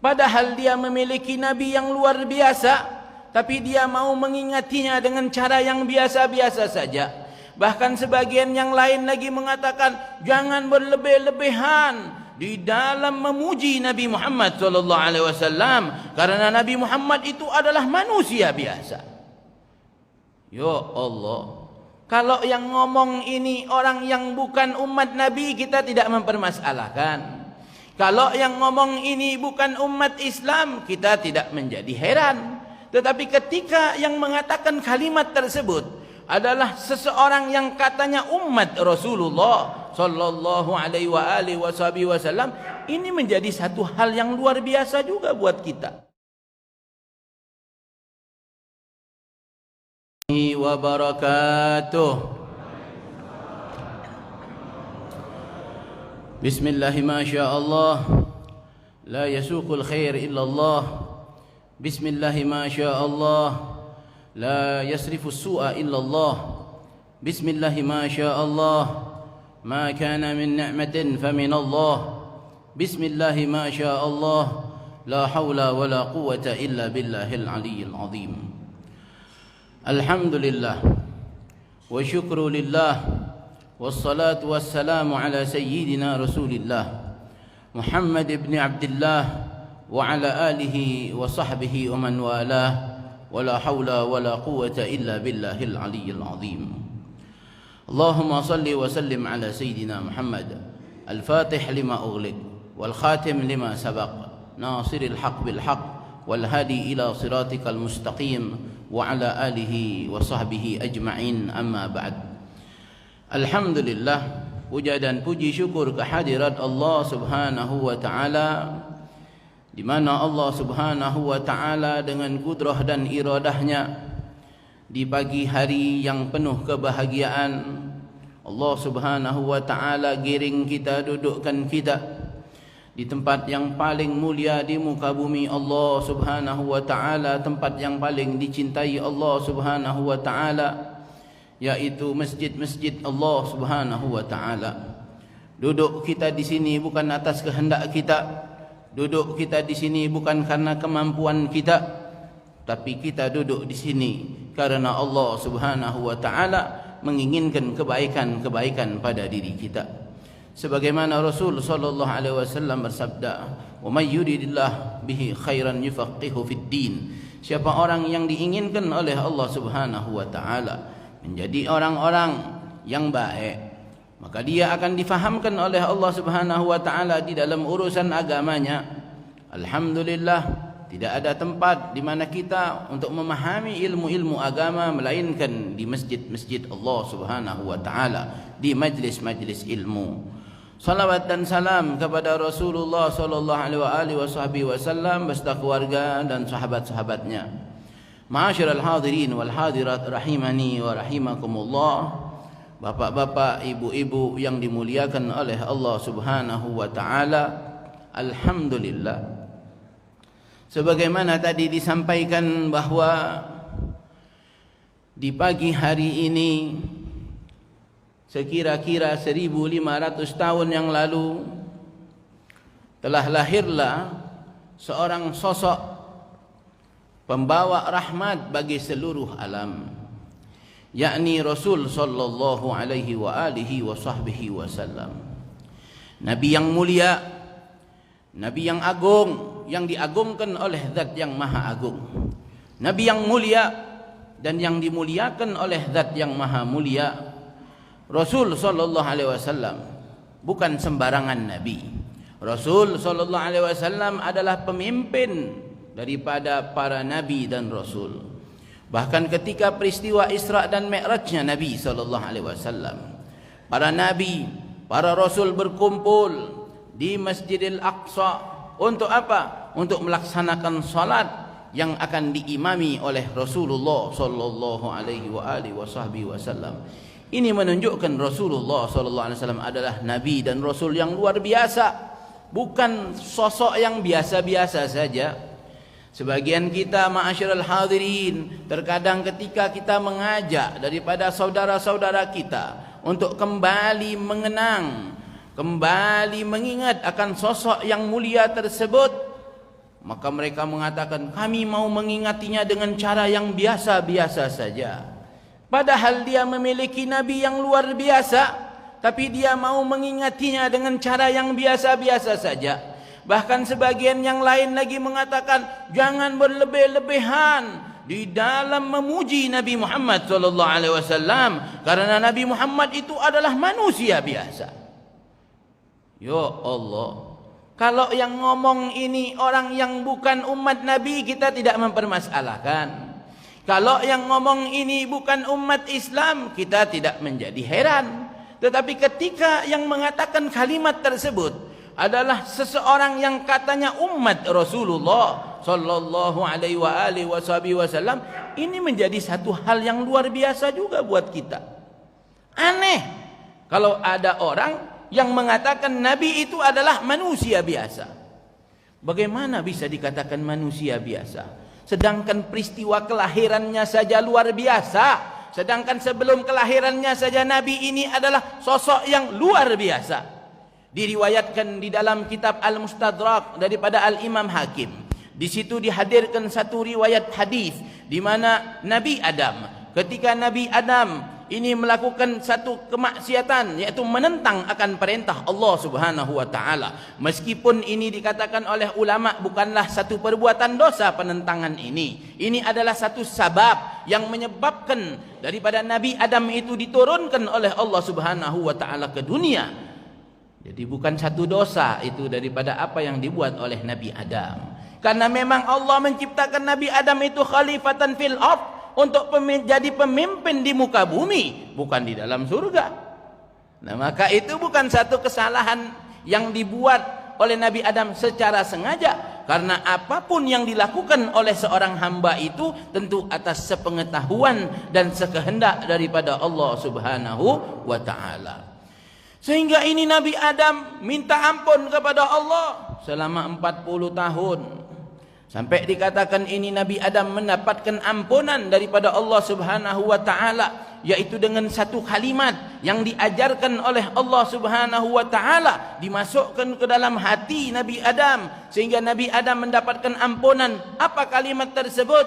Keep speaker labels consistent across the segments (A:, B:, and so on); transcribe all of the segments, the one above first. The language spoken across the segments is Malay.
A: Padahal dia memiliki Nabi yang luar biasa, tapi dia mau mengingatinya dengan cara yang biasa-biasa saja. Bahkan sebagian yang lain lagi mengatakan, jangan berlebih-lebihan di dalam memuji Nabi Muhammad SAW, karena Nabi Muhammad itu adalah manusia biasa. Ya Allah, kalau yang ngomong ini orang yang bukan umat Nabi, kita tidak mempermasalahkan. Kalau yang ngomong ini bukan umat Islam, kita tidak menjadi heran. Tetapi ketika yang mengatakan kalimat tersebut adalah seseorang yang katanya umat Rasulullah sallallahu alaihi wasallam, ini menjadi satu hal yang luar biasa juga buat kita. Wabarakatuh. Bismillah ma sya Allah, la yasuqul khair illa Allah. Bismillah ma sya Allah, la yasrifu su'a illa Allah. Bismillah ma sya Allah, ma kana min ni'matin famin Allah. Bismillah ma sya Allah, la hawla wa la quwwata illa billahil aliyyil azim. Alhamdulillah wa syukru lillah, wassalatu wassalamu ala sayyidina Rasulillah Muhammad ibn Abdullah wa ala alihi wa sahbihi wa man walah, wa la hawla wa la quwwata illa billahil aliyyil azim. Allahumma salli wa sallim ala sayyidina Muhammad al-fatih lima ughliq wal khatim lima sabaq, nasiril haq bil haq wal hadi ila siratikal mustaqim, wa ala alihi wa sahbihi ajma'in, amma ba'd. Alhamdulillah, puja dan puji syukur kehadirat Allah Subhanahu wa taala, di mana Allah Subhanahu wa taala dengan kudrah dan iradahnya di pagi hari yang penuh kebahagiaan, Allah Subhanahu wa taala giring kita, dudukkan kita di tempat yang paling mulia di muka bumi Allah Subhanahu wa taala, tempat yang paling dicintai Allah Subhanahu wa taala, yaitu masjid-masjid Allah Subhanahu wa taala. Duduk kita di sini bukan atas kehendak kita, duduk kita di sini bukan karena kemampuan kita, tapi kita duduk di sini karena Allah Subhanahu wa taala menginginkan kebaikan-kebaikan pada diri kita. Sebagaimana Rasul sallallahu alaihi wasallam bersabda, "Wa may yuridillah bihi khairan yufaqihu fid din." Siapa orang yang diinginkan oleh Allah Subhanahu wa taala menjadi orang-orang yang baik, maka dia akan difahamkan oleh Allah Subhanahu wa taala di dalam urusan agamanya. Alhamdulillah, tidak ada tempat di mana kita untuk memahami ilmu-ilmu agama melainkan di masjid-masjid Allah Subhanahu wa taala, di majlis-majlis ilmu. Salawat dan salam kepada Rasulullah sallallahu alaihi wasallam beserta keluarga dan sahabat-sahabatnya. Ma'asyiral hadirin wal hadirat rahimani wa rahimakumullah. Bapak-bapak, ibu-ibu yang dimuliakan oleh Allah Subhanahu wa taala, alhamdulillah, sebagaimana tadi disampaikan bahwa di pagi hari ini sekira-kira 1500 tahun yang lalu telah lahirlah seorang sosok pembawa rahmat bagi seluruh alam, yakni Rasul sallallahu alaihi wa alihi wa sahbihi wasallam. Nabi yang mulia, Nabi yang agung, yang diagungkan oleh Zat yang Maha Agung. Nabi yang mulia dan yang dimuliakan oleh Zat yang Maha Mulia. Rasul sallallahu alaihi wasallam bukan sembarangan nabi. Rasul sallallahu alaihi wasallam adalah pemimpin daripada para nabi dan rasul. Bahkan ketika peristiwa Isra dan Mi'rajnya Nabi sallallahu alaihi wasallam, para nabi, para rasul berkumpul di Masjidil Aqsa untuk apa? Untuk melaksanakan salat yang akan diimami oleh Rasulullah sallallahu alaihi wasallam. Ini menunjukkan Rasulullah sallallahu alaihi wasallam adalah nabi dan rasul yang luar biasa, bukan sosok yang biasa-biasa saja. Sebagian kita, ma'asyiral hadirin, terkadang ketika kita mengajak daripada saudara-saudara kita untuk kembali mengenang, kembali mengingat akan sosok yang mulia tersebut, Maka mereka mengatakan, kami mau mengingatinya dengan cara yang biasa-biasa saja. Padahal dia memiliki nabi yang luar biasa, tapi dia mau mengingatinya dengan cara yang biasa-biasa saja. Bahkan sebagian yang lain lagi mengatakan, jangan berlebih-lebihan di dalam memuji Nabi Muhammad SAW, karena Nabi Muhammad itu adalah manusia biasa. Ya Allah, kalau yang ngomong ini orang yang bukan umat Nabi, kita tidak mempermasalahkan. Kalau yang ngomong ini bukan umat Islam, kita tidak menjadi heran. Tetapi ketika yang mengatakan kalimat tersebut adalah seseorang yang katanya umat Rasulullah sallallahu alaihi wasallam, ini menjadi satu hal yang luar biasa juga buat kita. Aneh kalau ada orang yang mengatakan Nabi itu adalah manusia biasa. Bagaimana bisa dikatakan manusia biasa? Sedangkan peristiwa kelahirannya saja luar biasa. Sedangkan sebelum kelahirannya saja Nabi ini adalah sosok yang luar biasa. Diriwayatkan di dalam kitab Al-Mustadrak daripada Al-Imam Hakim. Di situ dihadirkan satu riwayat hadis di mana Nabi Adam, ketika Nabi Adam ini melakukan satu kemaksiatan, yaitu menentang akan perintah Allah Subhanahu wa taala. Meskipun ini dikatakan oleh ulama bukanlah satu perbuatan dosa penentangan ini. Ini adalah satu sabab yang menyebabkan daripada Nabi Adam itu diturunkan oleh Allah Subhanahu wa taala ke dunia. Jadi bukan satu dosa itu daripada apa yang dibuat oleh Nabi Adam. Karena memang Allah menciptakan Nabi Adam itu khalifatan fil ardh, untuk jadi pemimpin di muka bumi, bukan di dalam surga. Nah, maka itu bukan satu kesalahan yang dibuat oleh Nabi Adam secara sengaja, karena apapun yang dilakukan oleh seorang hamba itu tentu atas sepengetahuan dan sekehendak daripada Allah Subhanahu wa taala. Sehingga ini Nabi Adam minta ampun kepada Allah selama 40 tahun. Sampai dikatakan ini Nabi Adam mendapatkan ampunan daripada Allah Subhanahu wa taala, yaitu dengan satu kalimat yang diajarkan oleh Allah Subhanahu wa taala, dimasukkan ke dalam hati Nabi Adam sehingga Nabi Adam mendapatkan ampunan. Apa kalimat tersebut?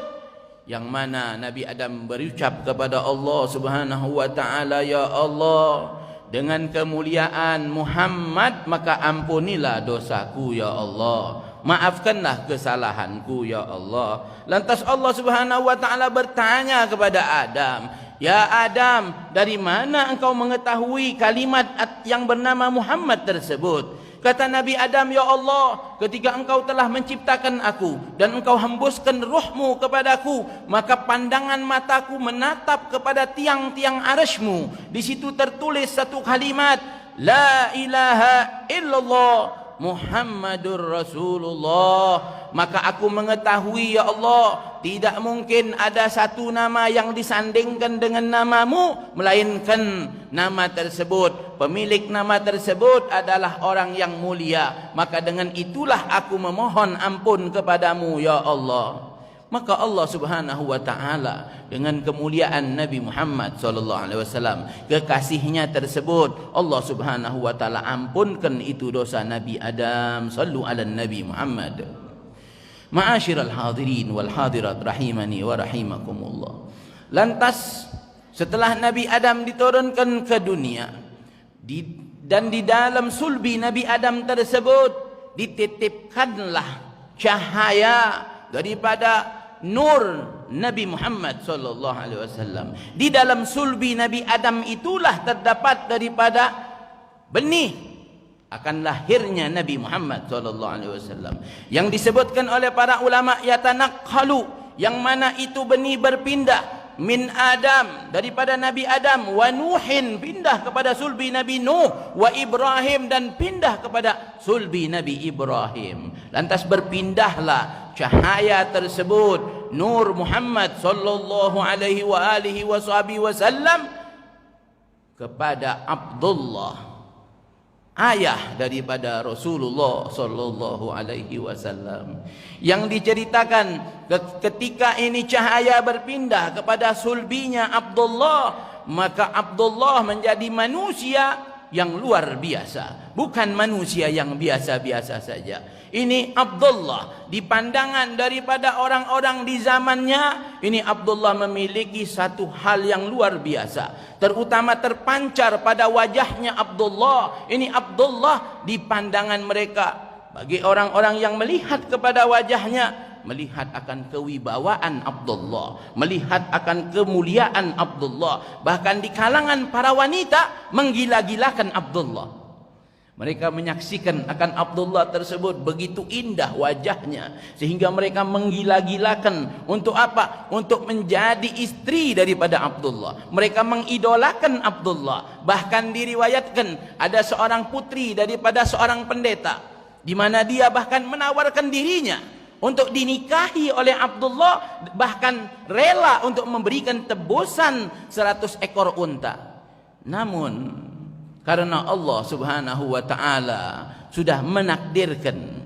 A: Yang mana Nabi Adam berucap kepada Allah Subhanahu wa taala, ya Allah, dengan kemuliaan Muhammad maka ampunilah dosaku ya Allah. Maafkanlah kesalahanku ya Allah. Lantas Allah Subhanahu wa taala bertanya kepada Adam, "Ya Adam, dari mana engkau mengetahui kalimat yang bernama Muhammad tersebut?" Kata Nabi Adam, "Ya Allah, ketika engkau telah menciptakan aku dan engkau hembuskan ruhmu kepadaku, maka pandangan mataku menatap kepada tiang-tiang arasy-Mu. Di situ tertulis satu kalimat, La ilaha illallah Muhammadur Rasulullah. Maka aku mengetahui ya Allah, tidak mungkin ada satu nama yang disandingkan dengan namamu, melainkan nama tersebut, pemilik nama tersebut adalah orang yang mulia. Maka dengan itulah aku memohon ampun kepadamu ya Allah." Maka Allah Subhanahu wa taala dengan kemuliaan Nabi Muhammad sallallahu alaihi wasallam, kekasihnya tersebut, Allah Subhanahu wa taala ampunkan itu dosa Nabi Adam. Sallu ala Nabi Muhammad. Ma'asyiral hadirin wal hadirat rahimani wa rahimakumullah. Lantas setelah Nabi Adam diturunkan ke dunia, dan di dalam sulbi Nabi Adam tersebut dititipkanlah cahaya daripada nur Nabi Muhammad sallallahu alaihi wasallam. Di dalam sulbi Nabi Adam itulah terdapat daripada benih akan lahirnya Nabi Muhammad sallallahu alaihi wasallam, yang disebutkan oleh para ulama yatanaqalu, yang mana itu benih berpindah min Adam, daripada Nabi Adam, wa Nuhin, pindah kepada sulbi Nabi Nuh, wa Ibrahim, dan pindah kepada sulbi Nabi Ibrahim. Lantas berpindahlah cahaya tersebut, nur Muhammad sallallahu alaihi wa alihi wasallam, kepada Abdullah, ayah daripada Rasulullah sallallahu alaihi wasallam, yang diceritakan ketika ini cahaya berpindah kepada sulbinya Abdullah, maka Abdullah menjadi manusia yang luar biasa, bukan manusia yang biasa-biasa saja. Ini Abdullah, di pandangan daripada orang-orang di zamannya, ini Abdullah memiliki satu hal yang luar biasa. Terutama terpancar pada wajahnya Abdullah. Ini Abdullah di pandangan mereka. Bagi orang-orang yang melihat kepada wajahnya, melihat akan kewibawaan Abdullah, melihat akan kemuliaan Abdullah. Bahkan di kalangan para wanita menggila-gilakan Abdullah. Mereka menyaksikan akan Abdullah tersebut begitu indah wajahnya, sehingga mereka menggila-gilakan. Untuk apa? Untuk menjadi istri daripada Abdullah. Mereka mengidolakan Abdullah. Bahkan diriwayatkan ada seorang putri daripada seorang pendeta, di mana dia bahkan menawarkan dirinya untuk dinikahi oleh Abdullah, bahkan rela untuk memberikan tebusan 100 ekor unta. Namun karena Allah Subhanahu wa taala sudah menakdirkan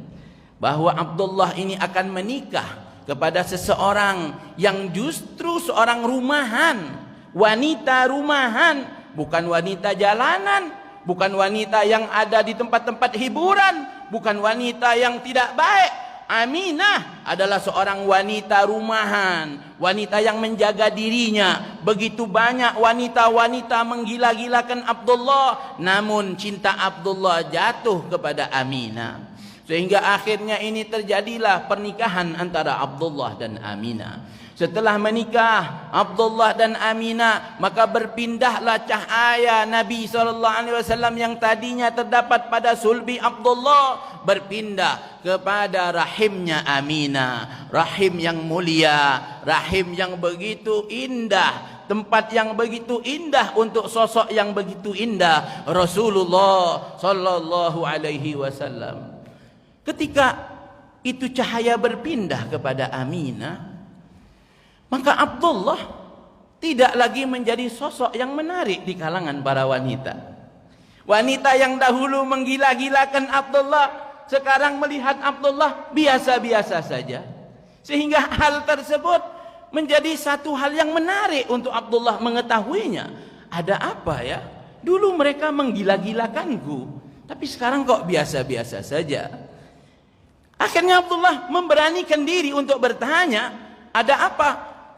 A: bahwa Abdullah ini akan menikah kepada seseorang yang justru seorang rumahan, wanita rumahan, bukan wanita jalanan, bukan wanita yang ada di tempat-tempat hiburan, bukan wanita yang tidak baik. Aminah adalah seorang wanita rumahan, wanita yang menjaga dirinya. Begitu banyak wanita-wanita menggila-gilakan Abdullah, namun cinta Abdullah jatuh kepada Aminah. Sehingga akhirnya ini terjadilah pernikahan antara Abdullah dan Aminah. Setelah menikah Abdullah dan Aminah, maka berpindahlah cahaya Nabi SAW yang tadinya terdapat pada sulbi Abdullah, berpindah kepada rahimnya Aminah. Rahim yang mulia, rahim yang begitu indah, tempat yang begitu indah untuk sosok yang begitu indah, Rasulullah sallallahu alaihi wasallam. Ketika itu cahaya berpindah kepada Aminah, maka Abdullah tidak lagi menjadi sosok yang menarik di kalangan para wanita. Wanita yang dahulu menggila-gilakan Abdullah, sekarang melihat Abdullah biasa-biasa saja. Sehingga hal tersebut menjadi satu hal yang menarik untuk Abdullah mengetahuinya. Ada apa ya? Dulu mereka menggila-gilakanku, tapi sekarang kok biasa-biasa saja. Akhirnya Abdullah memberanikan diri untuk bertanya, ada apa?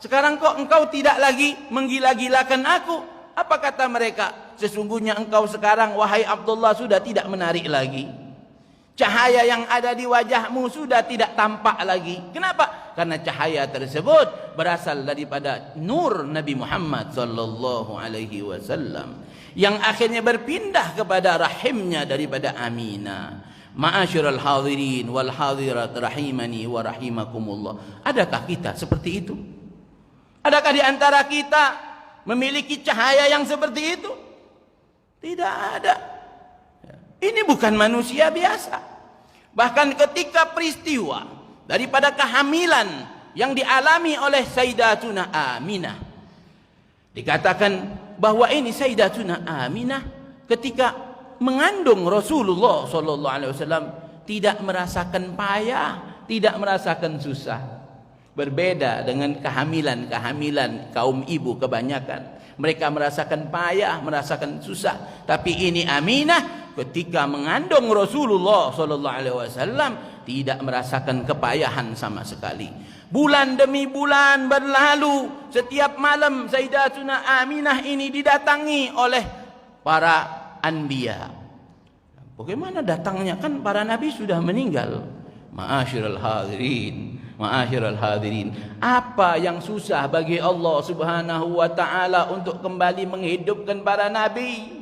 A: Sekarang kok engkau tidak lagi menggila-gilakan aku? Apa kata mereka? Sesungguhnya engkau sekarang, wahai Abdullah, sudah tidak menarik lagi. Cahaya yang ada di wajahmu sudah tidak tampak lagi. Kenapa? Karena cahaya tersebut berasal daripada nur Nabi Muhammad sallallahu alaihi wasallam, yang akhirnya berpindah kepada rahimnya daripada Aminah. Ma'asyiral hadirin wal hadirat rahimani wa rahimakumullah. Adakah kita seperti itu? Adakah di antara kita memiliki cahaya yang seperti itu? Tidak ada. Ini bukan manusia biasa. Bahkan ketika peristiwa daripada kehamilan yang dialami oleh Sayyidatuna Aminah, dikatakan bahwa ini Sayyidatuna Aminah ketika mengandung Rasulullah SAW tidak merasakan payah, tidak merasakan susah. Berbeda dengan kehamilan kaum ibu kebanyakan. Mereka merasakan payah, merasakan susah. Tapi ini Aminah ketika mengandung Rasulullah SAW tidak merasakan kepayahan sama sekali. Bulan demi bulan berlalu. Setiap malam Sayyidatuna Aminah ini didatangi oleh para anbiya. Bagaimana datangnya? Kan para nabi sudah meninggal. Ma'asyiral hadirin, ma'asyiral hadirin, apa yang susah bagi Allah Subhanahu wa taala untuk kembali menghidupkan para nabi?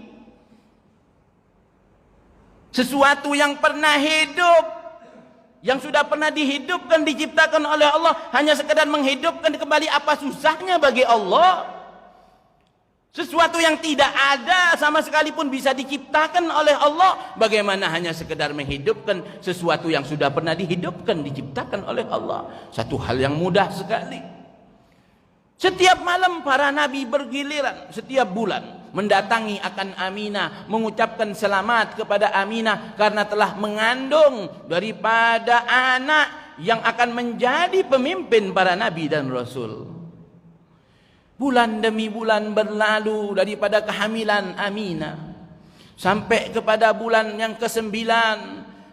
A: Sesuatu yang pernah hidup, yang sudah pernah dihidupkan, diciptakan oleh Allah, hanya sekedar menghidupkan kembali, apa susahnya bagi Allah? Sesuatu yang tidak ada sama sekali pun bisa diciptakan oleh Allah, bagaimana hanya sekedar menghidupkan sesuatu yang sudah pernah dihidupkan, diciptakan oleh Allah? Satu hal yang mudah sekali. Setiap malam para nabi bergiliran, setiap bulan mendatangi akan Aminah, mengucapkan selamat kepada Aminah karena telah mengandung daripada anak yang akan menjadi pemimpin para nabi dan rasul. Bulan demi bulan berlalu daripada kehamilan Aminah sampai kepada bulan yang ke-9,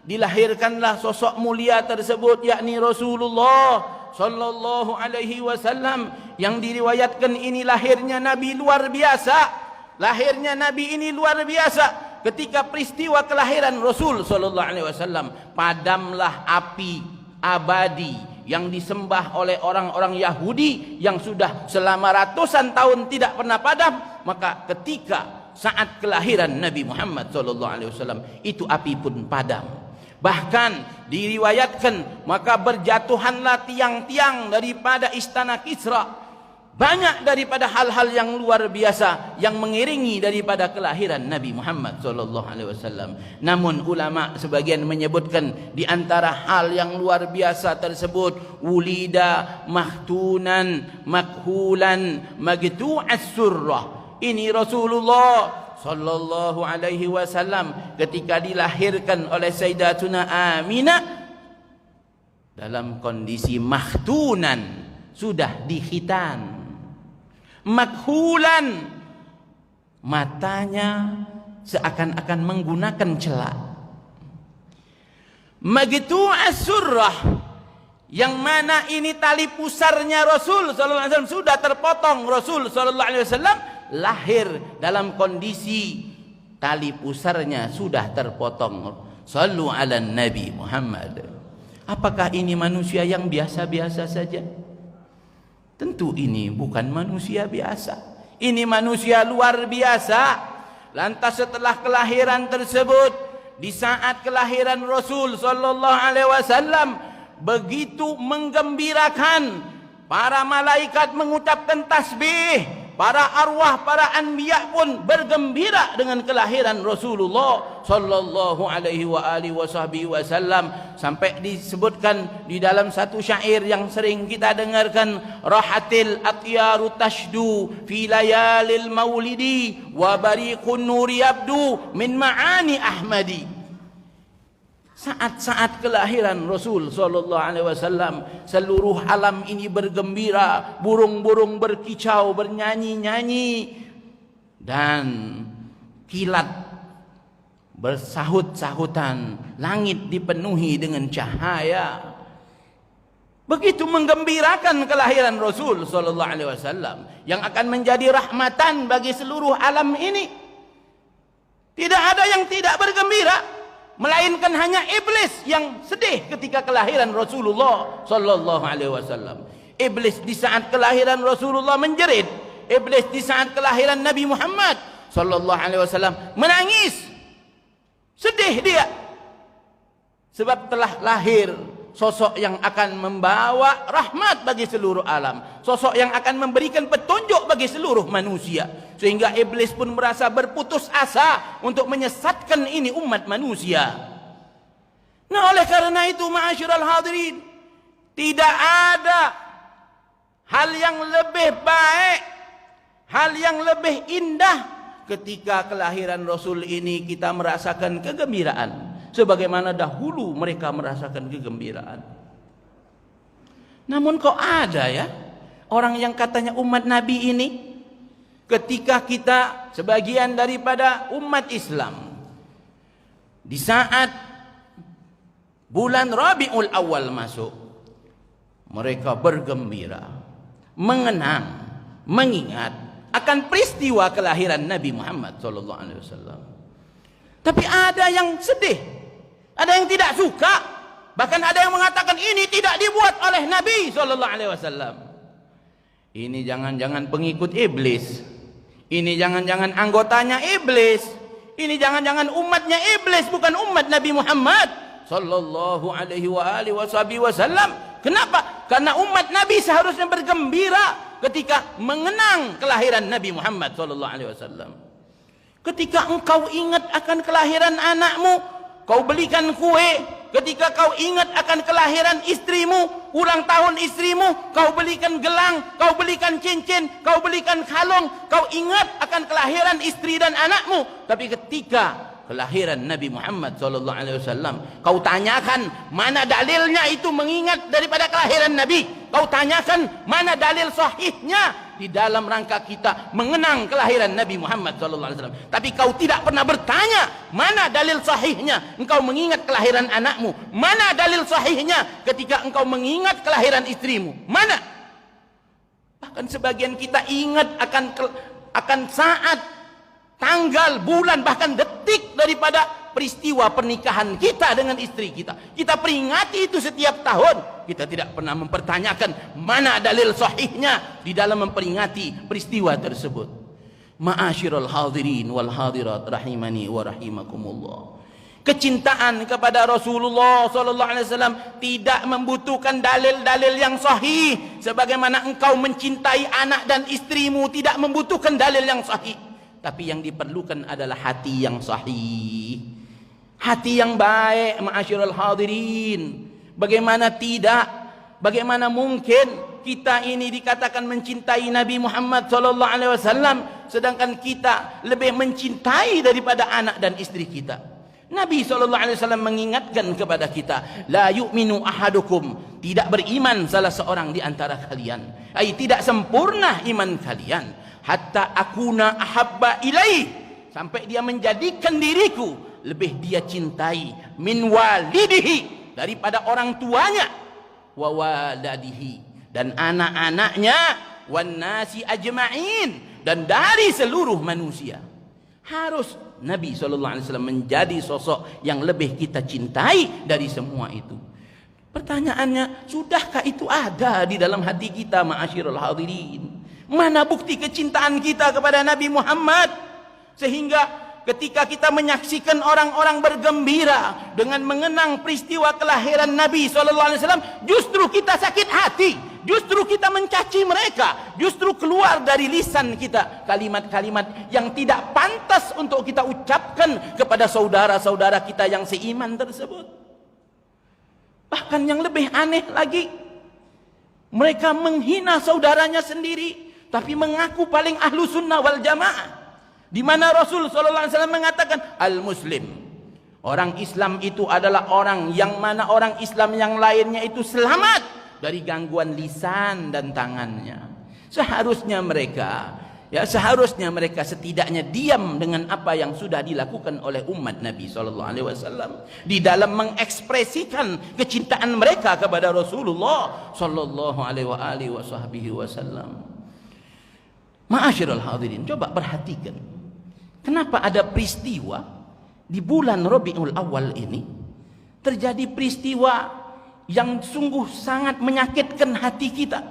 A: dilahirkanlah sosok mulia tersebut, yakni Rasulullah sallallahu alaihi wasallam, yang diriwayatkan ini lahirnya Nabi luar biasa. Lahirnya Nabi ini luar biasa. Ketika peristiwa kelahiran Rasul sallallahu alaihi wasallam, padamlah api abadi yang disembah oleh orang-orang Yahudi yang sudah selama ratusan tahun tidak pernah padam. Maka ketika saat kelahiran Nabi Muhammad sallallahu alaihi wasallam, itu api pun padam. Bahkan diriwayatkan, maka berjatuhanlah tiang-tiang daripada istana Kisra. Banyak daripada hal-hal yang luar biasa yang mengiringi daripada kelahiran Nabi Muhammad sallallahu alaihi wasallam. Namun ulama sebagian menyebutkan di antara hal yang luar biasa tersebut, ulida mahtunan makhulan magtu'as surrah. Ini Rasulullah sallallahu alaihi wasallam ketika dilahirkan oleh Sayyidatuna Aminah dalam kondisi mahtunan, sudah dikhitan. Makhulan, matanya seakan-akan menggunakan celak. Magtu'as surrah, yang mana ini tali pusarnya Rasul sallallahu alaihi wasallam sudah terpotong. Rasul sallallahu alaihi wasallam lahir dalam kondisi tali pusarnya sudah terpotong. Sallu ala Nabi Muhammad. Apakah ini manusia yang biasa-biasa saja? Tentu ini bukan manusia biasa. Ini manusia luar biasa. Lantas setelah kelahiran tersebut, di saat kelahiran Rasul sallallahu alaihi wasallam, begitu menggembirakan, para malaikat mengucapkan tasbih, para arwah, para anbiya pun bergembira dengan kelahiran Rasulullah sallallahu alaihi wasallam. Sampai disebutkan di dalam satu syair yang sering kita dengarkan, rahatil atyaru tashdu fi layalil maulidi wa bariqun nuri yabdu min ma'ani ahmadi. Saat-saat kelahiran Rasul sallallahu alaihi wasallam, seluruh alam ini bergembira, burung-burung berkicau, bernyanyi-nyanyi, dan kilat bersahut-sahutan, langit dipenuhi dengan cahaya. Begitu menggembirakan kelahiran Rasul sallallahu alaihi wasallam yang akan menjadi rahmatan bagi seluruh alam ini. Tidak ada yang tidak bergembira, melainkan hanya iblis yang sedih ketika kelahiran Rasulullah sallallahu alaihi wasallam. Iblis di saat kelahiran Rasulullah menjerit. Iblis di saat kelahiran Nabi Muhammad sallallahu alaihi wasallam menangis. Sedih dia. Sebab telah lahir sosok yang akan membawa rahmat bagi seluruh alam, sosok yang akan memberikan petunjuk bagi seluruh manusia, sehingga iblis pun merasa berputus asa untuk menyesatkan ini umat manusia. Nah, oleh karena itu ma'asyiral hadirin, tidak ada hal yang lebih baik, hal yang lebih indah ketika kelahiran Rasul ini kita merasakan kegembiraan sebagaimana dahulu mereka merasakan kegembiraan. Namun kok ada ya orang yang katanya umat Nabi ini, ketika kita sebagian daripada umat Islam di saat bulan Rabiul Awal masuk, mereka bergembira, mengenang, mengingat akan peristiwa kelahiran Nabi Muhammad sallallahu alaihi wasallam. Tapi ada yang sedih, ada yang tidak suka, bahkan ada yang mengatakan ini tidak dibuat oleh Nabi sallallahu alaihi wasallam. Ini jangan-jangan pengikut iblis. Ini jangan-jangan anggotanya iblis. Ini jangan-jangan umatnya iblis, bukan umat Nabi Muhammad sallallahu alaihi wasallam. Kenapa? Karena umat Nabi seharusnya bergembira ketika mengenang kelahiran Nabi Muhammad sallallahu alaihi wasallam. Ketika engkau ingat akan kelahiran anakmu, kau belikan kue. Ketika kau ingat akan kelahiran istrimu, ulang tahun istrimu, kau belikan gelang, kau belikan cincin, kau belikan kalung. Kau ingat akan kelahiran istri dan anakmu. Tapi ketika kelahiran Nabi Muhammad SAW, kau tanyakan mana dalilnya itu mengingat daripada kelahiran Nabi. Kau tanyakan mana dalil sahihnya di dalam rangka kita mengenang kelahiran Nabi Muhammad SAW. Tapi kau tidak pernah bertanya, mana dalil sahihnya engkau mengingat kelahiran anakmu? Mana dalil sahihnya ketika engkau mengingat kelahiran istrimu? Mana? Bahkan sebagian kita ingat akan saat, tanggal, bulan, bahkan detik daripada peristiwa pernikahan kita dengan istri kita. Kita peringati itu setiap tahun. Kita tidak pernah mempertanyakan mana dalil sahihnya di dalam memperingati peristiwa tersebut. Ma'asyiral hadirin wal hadirat rahimani wa rahimakumullah. Kecintaan kepada Rasulullah sallallahu alaihi wasallam tidak membutuhkan dalil-dalil yang sahih, sebagaimana engkau mencintai anak dan istrimu tidak membutuhkan dalil yang sahih. Tapi yang diperlukan adalah hati yang sahih, hati yang baik. Ma'asyiral hadirin, bagaimana tidak, bagaimana mungkin kita ini dikatakan mencintai Nabi Muhammad sallallahu alaihi wasallam sedangkan kita lebih mencintai daripada anak dan istri kita. Nabi sallallahu alaihi wasallam mengingatkan kepada kita, la yu'minu ahadukum, tidak beriman salah seorang di antara kalian, tidak sempurna iman kalian, hatta akuna ahabba ilaih, sampai dia menjadikan diriku lebih dia cintai, min walidihi, daripada orang tuanya, wa waladihi, dan anak-anaknya, wan nasi ajma'in, dan dari seluruh manusia. Harus Nabi SAW menjadi sosok yang lebih kita cintai dari semua itu. Pertanyaannya, sudahkah itu ada di dalam hati kita, ma'asyiral hadirin? Mana bukti kecintaan kita kepada Nabi Muhammad? Sehingga ketika kita menyaksikan orang-orang bergembira dengan mengenang peristiwa kelahiran Nabi SAW, justru kita sakit hati, justru kita mencaci mereka, justru keluar dari lisan kita kalimat-kalimat yang tidak pantas untuk kita ucapkan kepada saudara-saudara kita yang seiman tersebut. Bahkan yang lebih aneh lagi, mereka menghina saudaranya sendiri tapi mengaku paling ahlu sunnah wal jamaah, di mana Rasul SAW mengatakan al-muslim, orang Islam itu adalah orang yang mana orang Islam yang lainnya itu selamat dari gangguan lisan dan tangannya. Seharusnya mereka setidaknya diam dengan apa yang sudah dilakukan oleh umat Nabi SAW di dalam mengekspresikan kecintaan mereka kepada Rasulullah SAW. Ma'asyiral hadirin, coba perhatikan, kenapa ada peristiwa di bulan Rabiul Awal ini terjadi peristiwa yang sungguh sangat menyakitkan hati kita,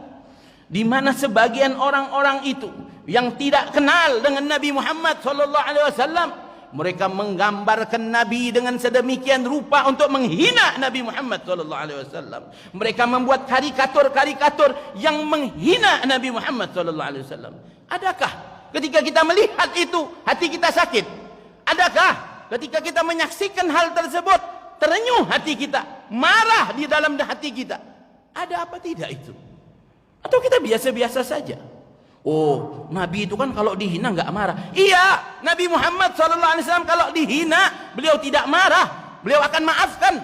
A: di mana sebagian orang-orang itu yang tidak kenal dengan Nabi Muhammad SAW, mereka menggambarkan Nabi dengan sedemikian rupa untuk menghina Nabi Muhammad SAW. Mereka membuat karikatur-karikatur yang menghina Nabi Muhammad SAW. Adakah ketika kita melihat itu hati kita sakit? Adakah ketika kita menyaksikan hal tersebut terenyuh hati kita, marah di dalam hati kita? Ada apa tidak itu? Atau kita biasa-biasa saja? Oh, Nabi itu kan kalau dihina nggak marah. Iya, Nabi Muhammad SAW kalau dihina beliau tidak marah, beliau akan maafkan.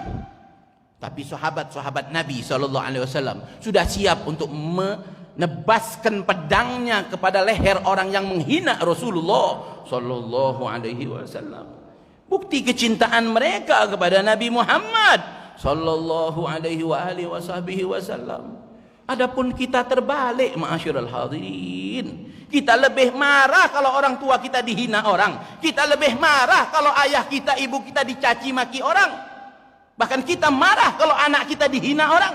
A: Tapi sahabat-sahabat Nabi SAW sudah siap untuk menebaskan pedangnya kepada leher orang yang menghina Rasulullah SAW. Bukti kecintaan mereka kepada Nabi Muhammad SAW. Adapun kita terbalik, ma'asyiral hadirin. Kita lebih marah kalau orang tua kita dihina orang. Kita lebih marah kalau ayah kita, ibu kita dicaci maki orang. Bahkan kita marah kalau anak kita dihina orang.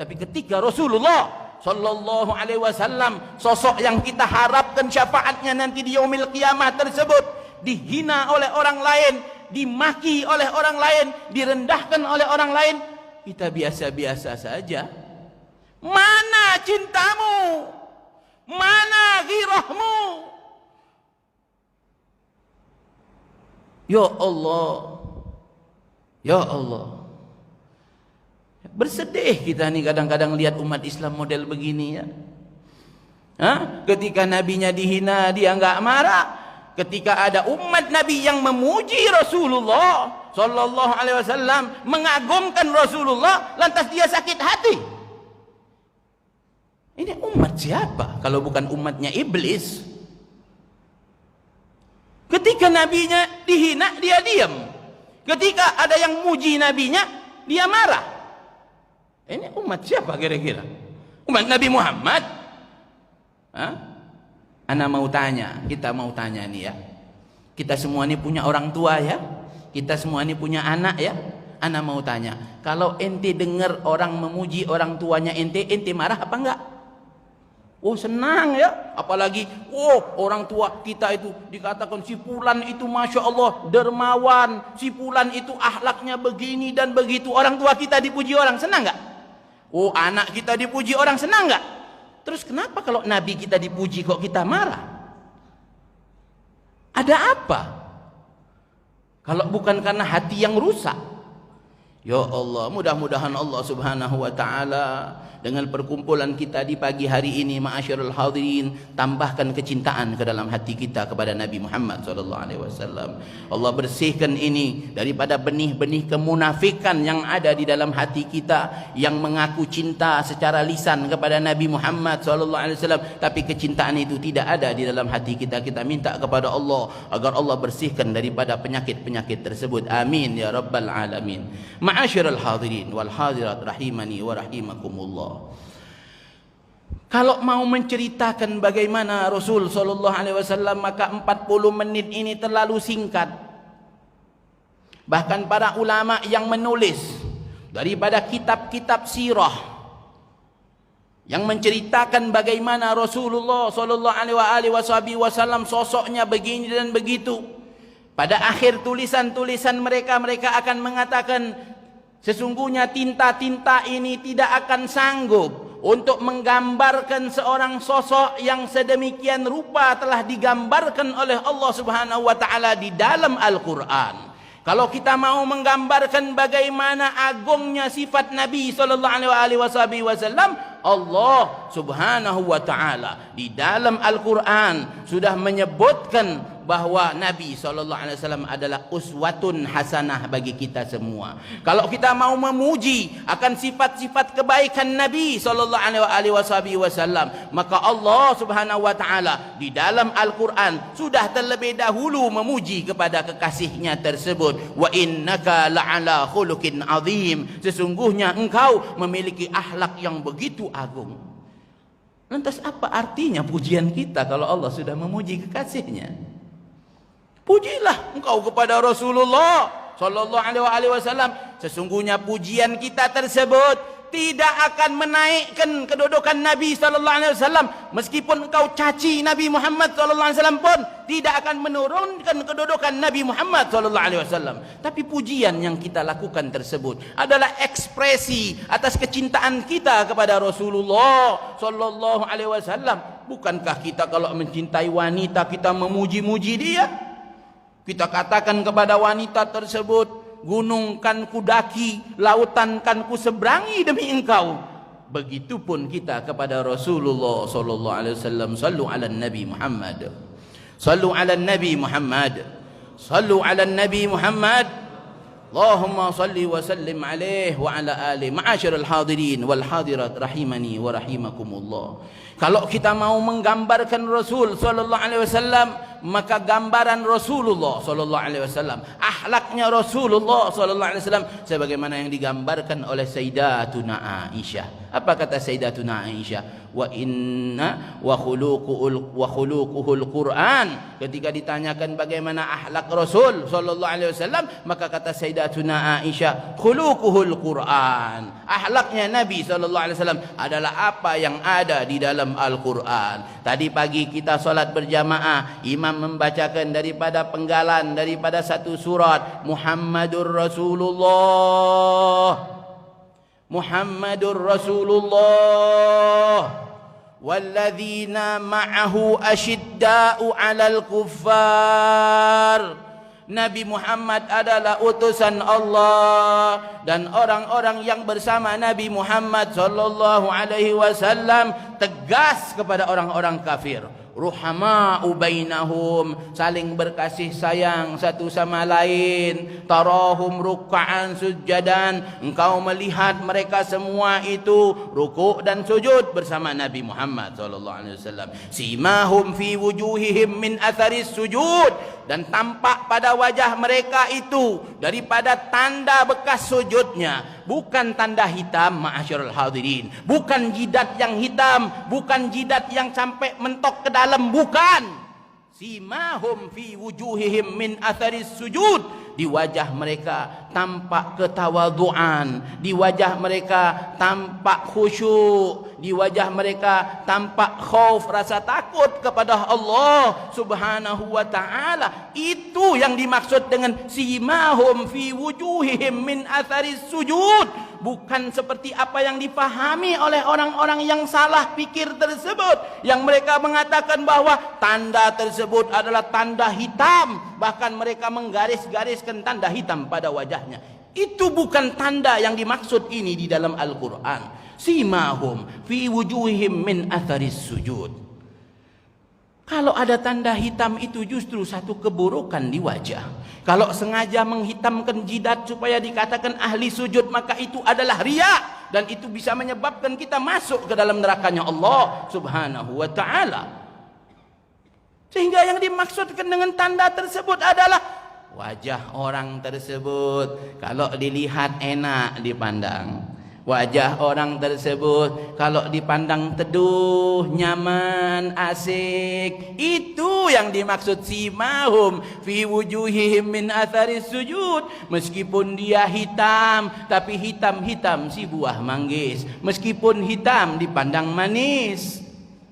A: Tapi ketika Rasulullah sallallahu alaihi wasallam, sosok yang kita harapkan syafaatnya nanti di yaumil qiyamah tersebut, dihina oleh orang lain, dimaki oleh orang lain, direndahkan oleh orang lain, kita biasa-biasa saja. Mana cintamu? Mana ghirahmu? Ya Allah, ya Allah. Bersedih kita nih kadang-kadang lihat umat Islam model begini ya. Ketika nabinya dihina dia enggak marah. Ketika ada umat Nabi yang memuji Rasulullah sallallahu alaihi wasallam, mengagungkan Rasulullah, lantas dia sakit hati. Ini umat umat siapa kalau bukan umatnya iblis? Ketika nabinya dihina, dia diam. Ketika ada yang muji nabinya, dia marah. Ini umat siapa kira-kira? Umat Nabi Muhammad? Hah? Ana mau tanya, kita mau tanya nih ya. Kita semua ini punya orang tua ya. Kita semua ini punya anak ya. Ana mau tanya, kalau ente dengar orang memuji orang tuanya ente marah apa enggak? Oh senang ya. Apalagi orang tua kita itu dikatakan si fulan itu Masya Allah dermawan, si fulan itu akhlaknya begini dan begitu. Orang tua kita dipuji orang, senang enggak? Oh anak kita dipuji orang, senang enggak? Terus kenapa kalau Nabi kita dipuji kok kita marah? Ada apa? Kalau bukan karena hati yang rusak. Ya Allah, mudah-mudahan Allah Subhanahu wa taala dengan perkumpulan kita di pagi hari ini, ma'asyiral hadirin, tambahkan kecintaan ke dalam hati kita kepada Nabi Muhammad sallallahu alaihi wasallam. Allah bersihkan ini daripada benih-benih kemunafikan yang ada di dalam hati kita, yang mengaku cinta secara lisan kepada Nabi Muhammad sallallahu alaihi wasallam, tapi kecintaan itu tidak ada di dalam hati kita. Kita minta kepada Allah agar Allah bersihkan daripada penyakit-penyakit tersebut. Amin ya rabbal alamin. Ma'asyiral hadirin wal hadirat rahimani wa rahimakumullah. Kalau mau menceritakan bagaimana Rasul sallallahu alaihi wasallam, maka 40 menit ini terlalu singkat. Bahkan para ulama yang menulis daripada kitab-kitab sirah yang menceritakan bagaimana Rasulullah sallallahu alaihi wasallam sosoknya begini dan begitu, pada akhir tulisan-tulisan mereka akan mengatakan sesungguhnya tinta-tinta ini tidak akan sanggup untuk menggambarkan seorang sosok yang sedemikian rupa telah digambarkan oleh Allah Subhanahu wa taala di dalam Al-Qur'an. Kalau kita mau menggambarkan bagaimana agungnya sifat Nabi sallallahu alaihi wasallam, Allah Subhanahu wa taala di dalam Al-Qur'an sudah menyebutkan bahwa Nabi SAW adalah uswatun hasanah bagi kita semua. Kalau kita mau memuji akan sifat-sifat kebaikan Nabi SAW, maka Allah Subhanahu wa taala di dalam Al-Qur'an sudah terlebih dahulu memuji kepada kekasihnya tersebut. Wa innaka la'ala khuluqin azim. Sesungguhnya engkau memiliki akhlak yang begitu agung. Lantas apa artinya pujian kita kalau Allah sudah memuji kekasihnya? Pujilah engkau kepada Rasulullah sallallahu alaihi wasallam. Sesungguhnya pujian kita tersebut tidak akan menaikkan kedudukan Nabi sallallahu alaihi wasallam. Meskipun engkau caci Nabi Muhammad sallallahu alaihi wasallam pun tidak akan menurunkan kedudukan Nabi Muhammad sallallahu alaihi wasallam. Tapi pujian yang kita lakukan tersebut adalah ekspresi atas kecintaan kita kepada Rasulullah sallallahu alaihi wasallam. Bukankah kita kalau mencintai wanita kita memuji-muji dia? Kita katakan kepada wanita tersebut, gunung kan ku daki, lautan kan ku seberangi demi engkau. Begitupun kita kepada Rasulullah sallallahu alaihi wasallam. Sallu ala Nabi Muhammad. Sallu ala Nabi Muhammad. Sallu ala Nabi Muhammad. Allahumma salli wa sallim alaihi wa ala alihi. Ma'asyiral hadirin wal hadirat rahimani wa rahimakumullah. Kalau kita mau menggambarkan Rasul sallallahu alaihi wasallam, maka gambaran Rasulullah sallallahu alaihi wasallam, akhlaknya Rasulullah sallallahu alaihi wasallam sebagaimana yang digambarkan oleh Sayyidatuna Aisyah. Apa kata Sayyidatuna Aisyah? Wa inna wa khuluquhul Qur'an. Ketika ditanyakan bagaimana akhlak Rasul sallallahu alaihi wasallam, maka kata Sayyidatuna Aisyah, khuluquhul Qur'an. Akhlaknya Nabi sallallahu alaihi wasallam adalah apa yang ada di dalam Al-Qur'an. Tadi pagi kita salat berjamaah, imam membacakan daripada penggalan daripada satu surat, Muhammadur Rasulullah, Muhammadur Rasulullah walladzina ma'ahu asyidda'u 'alal kuffar. Nabi Muhammad adalah utusan Allah dan orang-orang yang bersama Nabi Muhammad sallallahu alaihi wasallam tegas kepada orang-orang kafir. ruhama'u bainahum, saling berkasih sayang satu sama lain. Tarahum ruk'an sujjadan, engkau melihat mereka semua itu rukuk dan sujud bersama Nabi Muhammad sallallahu alaihi wasallam. Simahum fi wujuhihim min atharis sujud, dan tampak pada wajah mereka itu daripada tanda bekas sujudnya. Bukan tanda hitam, ma'asyiral hadirin, bukan jidat yang hitam, bukan jidat yang sampai mentok ke dalam, bukan. Simahum fi wujuhihim min atharis sujud, di wajah mereka tampak ketawaduan, di wajah mereka tampak khusyuk, di wajah mereka tampak khauf, rasa takut kepada Allah Subhanahu wa taala. Itu yang dimaksud dengan simahum fi wujuhihim min atharis sujud. Bukan seperti apa yang dipahami oleh orang-orang yang salah pikir tersebut, yang mereka mengatakan bahwa tanda tersebut adalah tanda hitam, bahkan mereka menggaris-gariskan tanda hitam pada wajahnya. Itu bukan tanda yang dimaksud ini di dalam Al-Quran. Simahum fi wujuhihim min atharis sujud. Kalau ada tanda hitam itu justru satu keburukan di wajah. Kalau sengaja menghitamkan jidat supaya dikatakan ahli sujud, maka itu adalah riya, dan itu bisa menyebabkan kita masuk ke dalam nerakanya Allah Subhanahu wa taala. Sehingga yang dimaksudkan dengan tanda tersebut adalah wajah orang tersebut kalau dilihat enak dipandang. Wajah orang tersebut kalau dipandang teduh, nyaman, asik. Itu yang dimaksud simahum fi wujuhihim min atharis sujud. Meskipun dia hitam, tapi hitam-hitam si buah manggis. Meskipun hitam dipandang manis.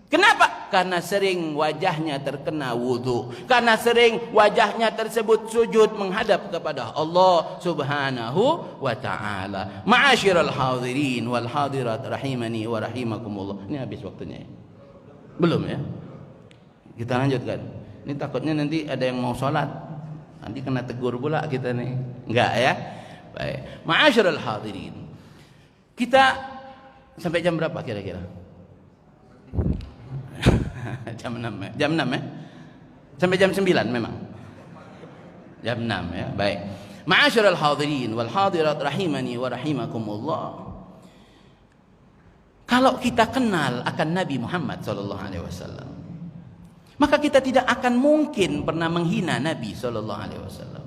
A: Kenapa? Karena sering wajahnya terkena wudu, karena sering wajahnya tersebut sujud menghadap kepada Allah Subhanahu wa taala. Ma'asyiral hadirin wal hadirat rahimani wa rahimakumullah. Ini habis waktunya ya? Belum ya? Kita lanjutkan. Ini takutnya nanti ada yang mau sholat, nanti kena tegur pula kita nih. Enggak ya? Baik. Ma'asyiral hadirin, kita sampai jam berapa kira-kira? Jam 6 ya? Jam 6 ya? Sampai jam 9 memang? Jam 6 ya? Baik. Ma'asyiral hadirin wal hadirat rahimani wa rahimakumullah. Kalau kita kenal akan Nabi Muhammad sallallahu alaihi wasallam, maka kita tidak akan mungkin pernah menghina Nabi sallallahu alaihi wasallam.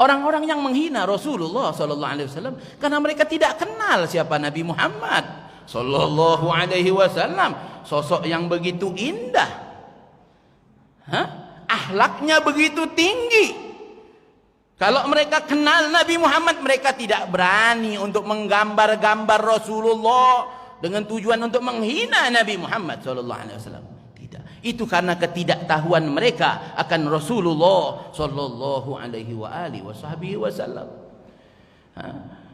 A: Orang-orang yang menghina Rasulullah sallallahu alaihi wasallam karena mereka tidak kenal siapa Nabi Muhammad sallallahu alaihi wasallam, sosok yang begitu indah, akhlaknya begitu tinggi. Kalau mereka kenal Nabi Muhammad, mereka tidak berani untuk menggambar-gambar Rasulullah dengan tujuan untuk menghina Nabi Muhammad sallallahu alaihi wasallam. Tidak. Itu karena ketidaktahuan mereka akan Rasulullah sallallahu alaihi wasallam.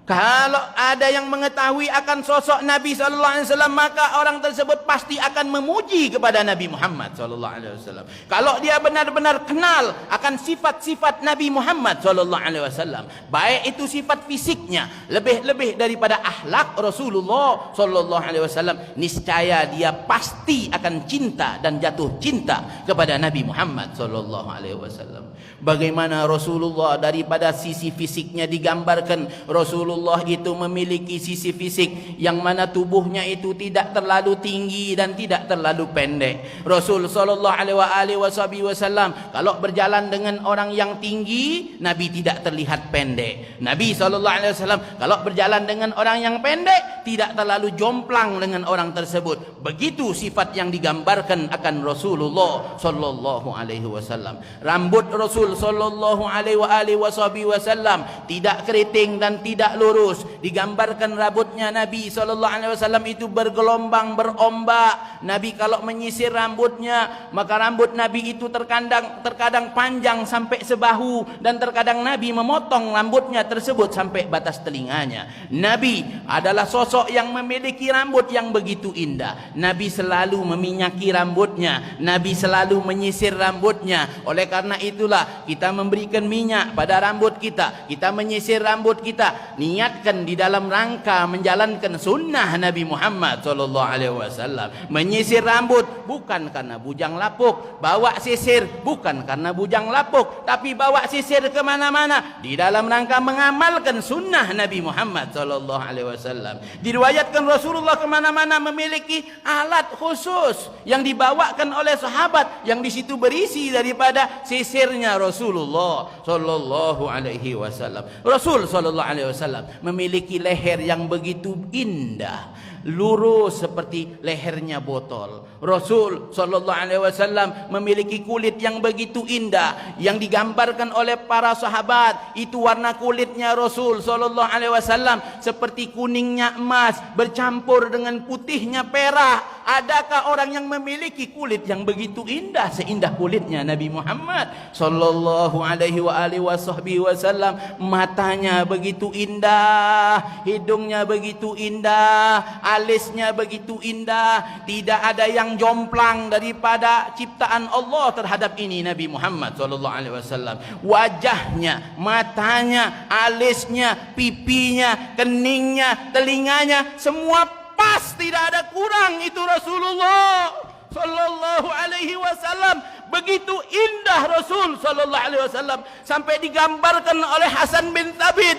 A: Kalau ada yang mengetahui akan sosok Nabi sallallahu alaihi wasallam, maka orang tersebut pasti akan memuji kepada Nabi Muhammad sallallahu alaihi wasallam. Kalau dia benar-benar kenal akan sifat-sifat Nabi Muhammad sallallahu alaihi wasallam, baik itu sifat fisiknya, lebih-lebih daripada akhlak Rasulullah sallallahu alaihi wasallam, niscaya dia pasti akan cinta dan jatuh cinta kepada Nabi Muhammad sallallahu alaihi wasallam. Bagaimana Rasulullah daripada sisi fisiknya digambarkan, Rasulullah itu memiliki sisi fisik yang mana tubuhnya itu tidak terlalu tinggi dan tidak terlalu pendek. Rasul sallallahu alaihi wasallam kalau berjalan dengan orang yang tinggi, Nabi tidak terlihat pendek. Nabi sallallahu alaihi wasallam kalau berjalan dengan orang yang pendek, tidak terlalu jomplang dengan orang tersebut. Begitu sifat yang digambarkan akan Rasulullah sallallahu alaihi wasallam. Rambut Rasul sallallahu alaihi wasallam tidak keriting dan tidak lurus. Digambarkan rambutnya Nabi sallallahu alaihi wasallam itu bergelombang, berombak. Nabi kalau menyisir rambutnya, maka rambut Nabi itu terkadang panjang sampai sebahu, dan terkadang Nabi memotong rambutnya tersebut sampai batas telinganya. Nabi adalah sosok yang memiliki rambut yang begitu indah. Nabi selalu meminyaki rambutnya, Nabi selalu menyisir rambutnya. Oleh karena itulah kita memberikan minyak pada rambut kita, kita menyisir rambut kita. niatkan di dalam rangka menjalankan sunnah Nabi Muhammad SAW. Menyisir rambut bukan karena bujang lapuk, bawa sisir bukan karena bujang lapuk, tapi bawa sisir kemana-mana di dalam rangka mengamalkan sunnah Nabi Muhammad SAW. Diriwayatkan Rasulullah kemana-mana memiliki alat khusus yang dibawakan oleh sahabat, yang di situ berisi daripada sisirnya Rasulullah Sallallahu Alaihi Wasallam. Rasul Sallallahu Alaihi Wasallam memiliki leher yang begitu indah, lurus seperti lehernya botol. Rasul Sallallahu Alaihi Wasallam memiliki kulit yang begitu indah, yang digambarkan oleh para sahabat itu warna kulitnya Rasul Sallallahu Alaihi Wasallam seperti kuningnya emas bercampur dengan putihnya perak. Adakah orang yang memiliki kulit yang begitu indah seindah kulitnya Nabi Muhammad Sallallahu Alaihi Wasallam? Matanya begitu indah, hidungnya begitu indah, alisnya begitu indah. Tidak ada yang jomplang daripada ciptaan Allah terhadap ini Nabi Muhammad Sallallahu Alaihi Wasallam. Wajahnya, matanya, alisnya, pipinya, keningnya, telinganya, semua pas, tidak ada kurang. Itu Rasulullah Sallallahu Alaihi Wasallam. Begitu indah Rasul Sallallahu Alaihi Wasallam sampai digambarkan oleh Hasan bin Thabit.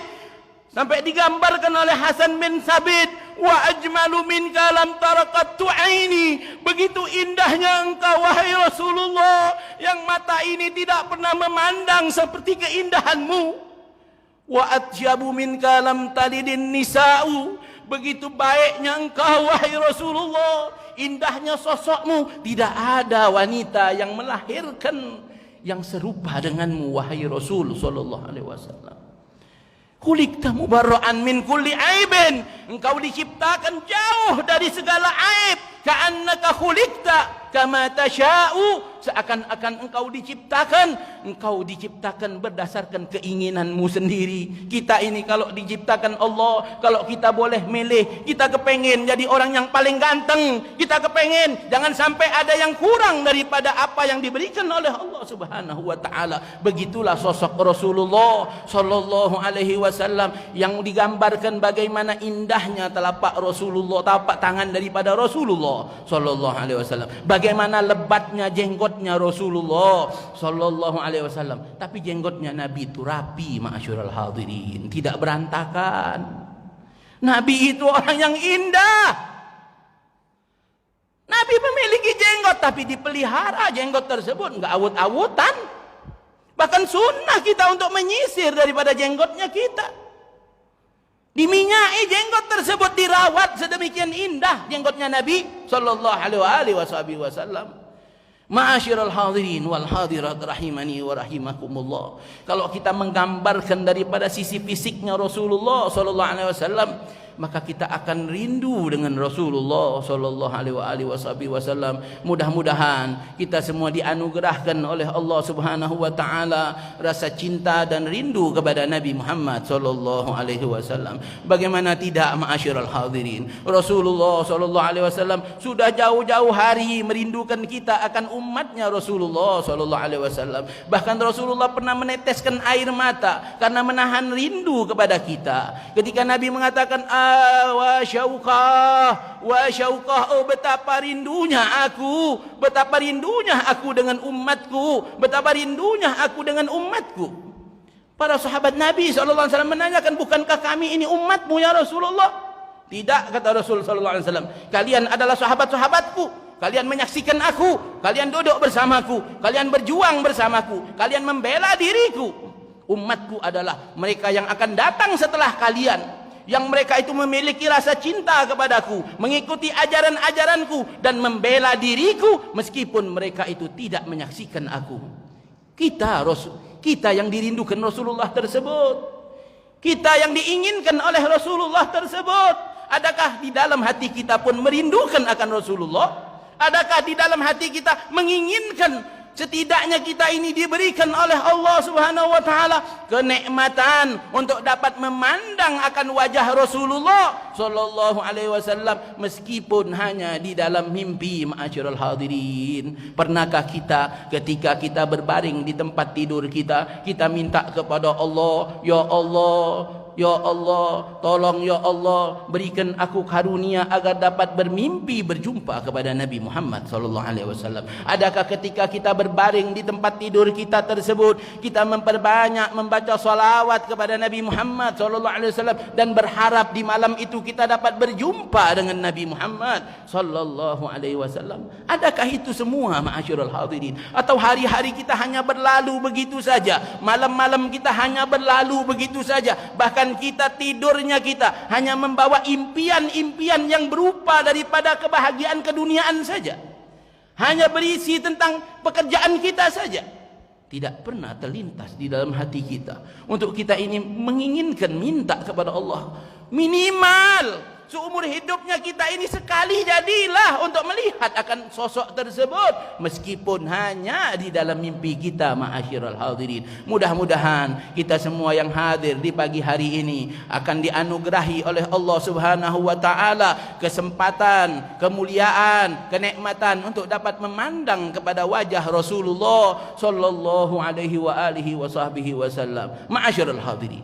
A: Wa ajmalu minka lam tarakat tu'aini. Begitu indahnya engkau wahai Rasulullah, yang mata ini tidak pernah memandang seperti keindahanmu. Wa atyabu minka lam talidin nisa'u. Begitu baiknya engkau wahai Rasulullah, indahnya sosokmu, tidak ada wanita yang melahirkan yang serupa denganmu wahai Rasul Sallallahu Alaihi Wasallam. Khuliqta mubarra'an min kulli aibin. Engkau diciptakan jauh dari segala aib. Ka'annaka khuliqta kama tasha'u. Seakan-akan engkau diciptakan berdasarkan keinginanmu sendiri. Kita ini kalau diciptakan Allah, kalau kita boleh milih, kita kepengen jadi orang yang paling ganteng. Kita kepengen jangan sampai ada yang kurang daripada apa yang diberikan oleh Allah Subhanahu wa taala. Begitulah sosok Rasulullah Sallallahu Alaihi Wasallam yang digambarkan bagaimana indahnya telapak Rasulullah, telapak tangan daripada Rasulullah Sallallahu Alaihi Wasallam. Bagaimana lebatnya jenggotnya Rasulullah Sallallahu Alaihi Wasallam. Tapi jenggotnya Nabi itu rapi, ma'asyiral hadirin, tidak berantakan. Nabi itu orang yang indah. Nabi memiliki jenggot tapi dipelihara jenggot tersebut, enggak awut-awutan. Bahkan sunnah kita untuk menyisir daripada jenggotnya kita. Diminyai jenggot tersebut, dirawat sedemikian indah jenggotnya Nabi Sallallahu Alaihi Wasallam. Ma'asyiral hadirin wal hadirat rahimani wa rahimakumullah. Kalau kita menggambarkan daripada sisi fisiknya Rasulullah Sallallahu Alaihi Wasallam, maka kita akan rindu dengan Rasulullah Sallallahu Alaihi Wasallam. Mudah-mudahan kita semua dianugerahkan oleh Allah Subhanahu wa taala rasa cinta dan rindu kepada Nabi Muhammad Sallallahu Alaihi Wasallam. Bagaimana tidak, ma'asyiral hadirin, Rasulullah Sallallahu Alaihi Wasallam sudah jauh-jauh hari merindukan kita akan umatnya Rasulullah Sallallahu Alaihi Wasallam. Bahkan Rasulullah pernah meneteskan air mata karena menahan rindu kepada kita. Ketika Nabi mengatakan wa syauqah, oh betapa rindunya aku dengan umatku, betapa rindunya aku dengan umatku. Para sahabat Nabi SAW menanyakan, bukankah kami ini umatmu ya Rasulullah? Tidak, kata Rasul SAW, kalian adalah sahabat-sahabatku, kalian menyaksikan aku, kalian duduk bersamaku, kalian berjuang bersamaku, kalian membela diriku. Umatku adalah mereka yang akan datang setelah kalian, yang mereka itu memiliki rasa cinta kepadaku, mengikuti ajaran-ajaranku dan membela diriku meskipun mereka itu tidak menyaksikan aku. Kita yang dirindukan Rasulullah tersebut, kita yang diinginkan oleh Rasulullah tersebut. Adakah di dalam hati kita pun merindukan akan Rasulullah? Adakah di dalam hati kita menginginkan setidaknya kita ini diberikan oleh Allah Subhanahu wa taala kenikmatan untuk dapat memandang akan wajah Rasulullah Sallallahu Alaihi Wasallam meskipun hanya di dalam mimpi, ma'asyiral hadirin? Pernahkah kita ketika kita berbaring di tempat tidur kita minta kepada Allah, ya Allah, Ya Allah, tolong ya Allah, berikan aku karunia agar dapat bermimpi berjumpa kepada Nabi Muhammad sallallahu alaihi wasallam. Adakah ketika kita berbaring di tempat tidur kita tersebut, kita memperbanyak membaca salawat kepada Nabi Muhammad sallallahu alaihi wasallam dan berharap di malam itu kita dapat berjumpa dengan Nabi Muhammad sallallahu alaihi wasallam? Adakah itu semua, ma'asyiral hadirin? Atau hari-hari kita hanya berlalu begitu saja, malam-malam kita hanya berlalu begitu saja, bahkan kita tidurnya kita hanya membawa impian-impian yang berupa daripada kebahagiaan keduniaan saja, hanya berisi tentang pekerjaan kita saja. Tidak pernah terlintas di dalam hati kita untuk kita ini menginginkan minta kepada Allah minimal seumur hidupnya kita ini sekali jadilah untuk melihat akan sosok tersebut, meskipun hanya di dalam mimpi kita, ma'asyiral hadirin. Mudah-mudahan kita semua yang hadir di pagi hari ini akan dianugerahi oleh Allah Subhanahu wa taala kesempatan, kemuliaan, kenikmatan untuk dapat memandang kepada wajah Rasulullah sallallahu alaihi wa alihi wasallam. Ma'asyiral hadirin,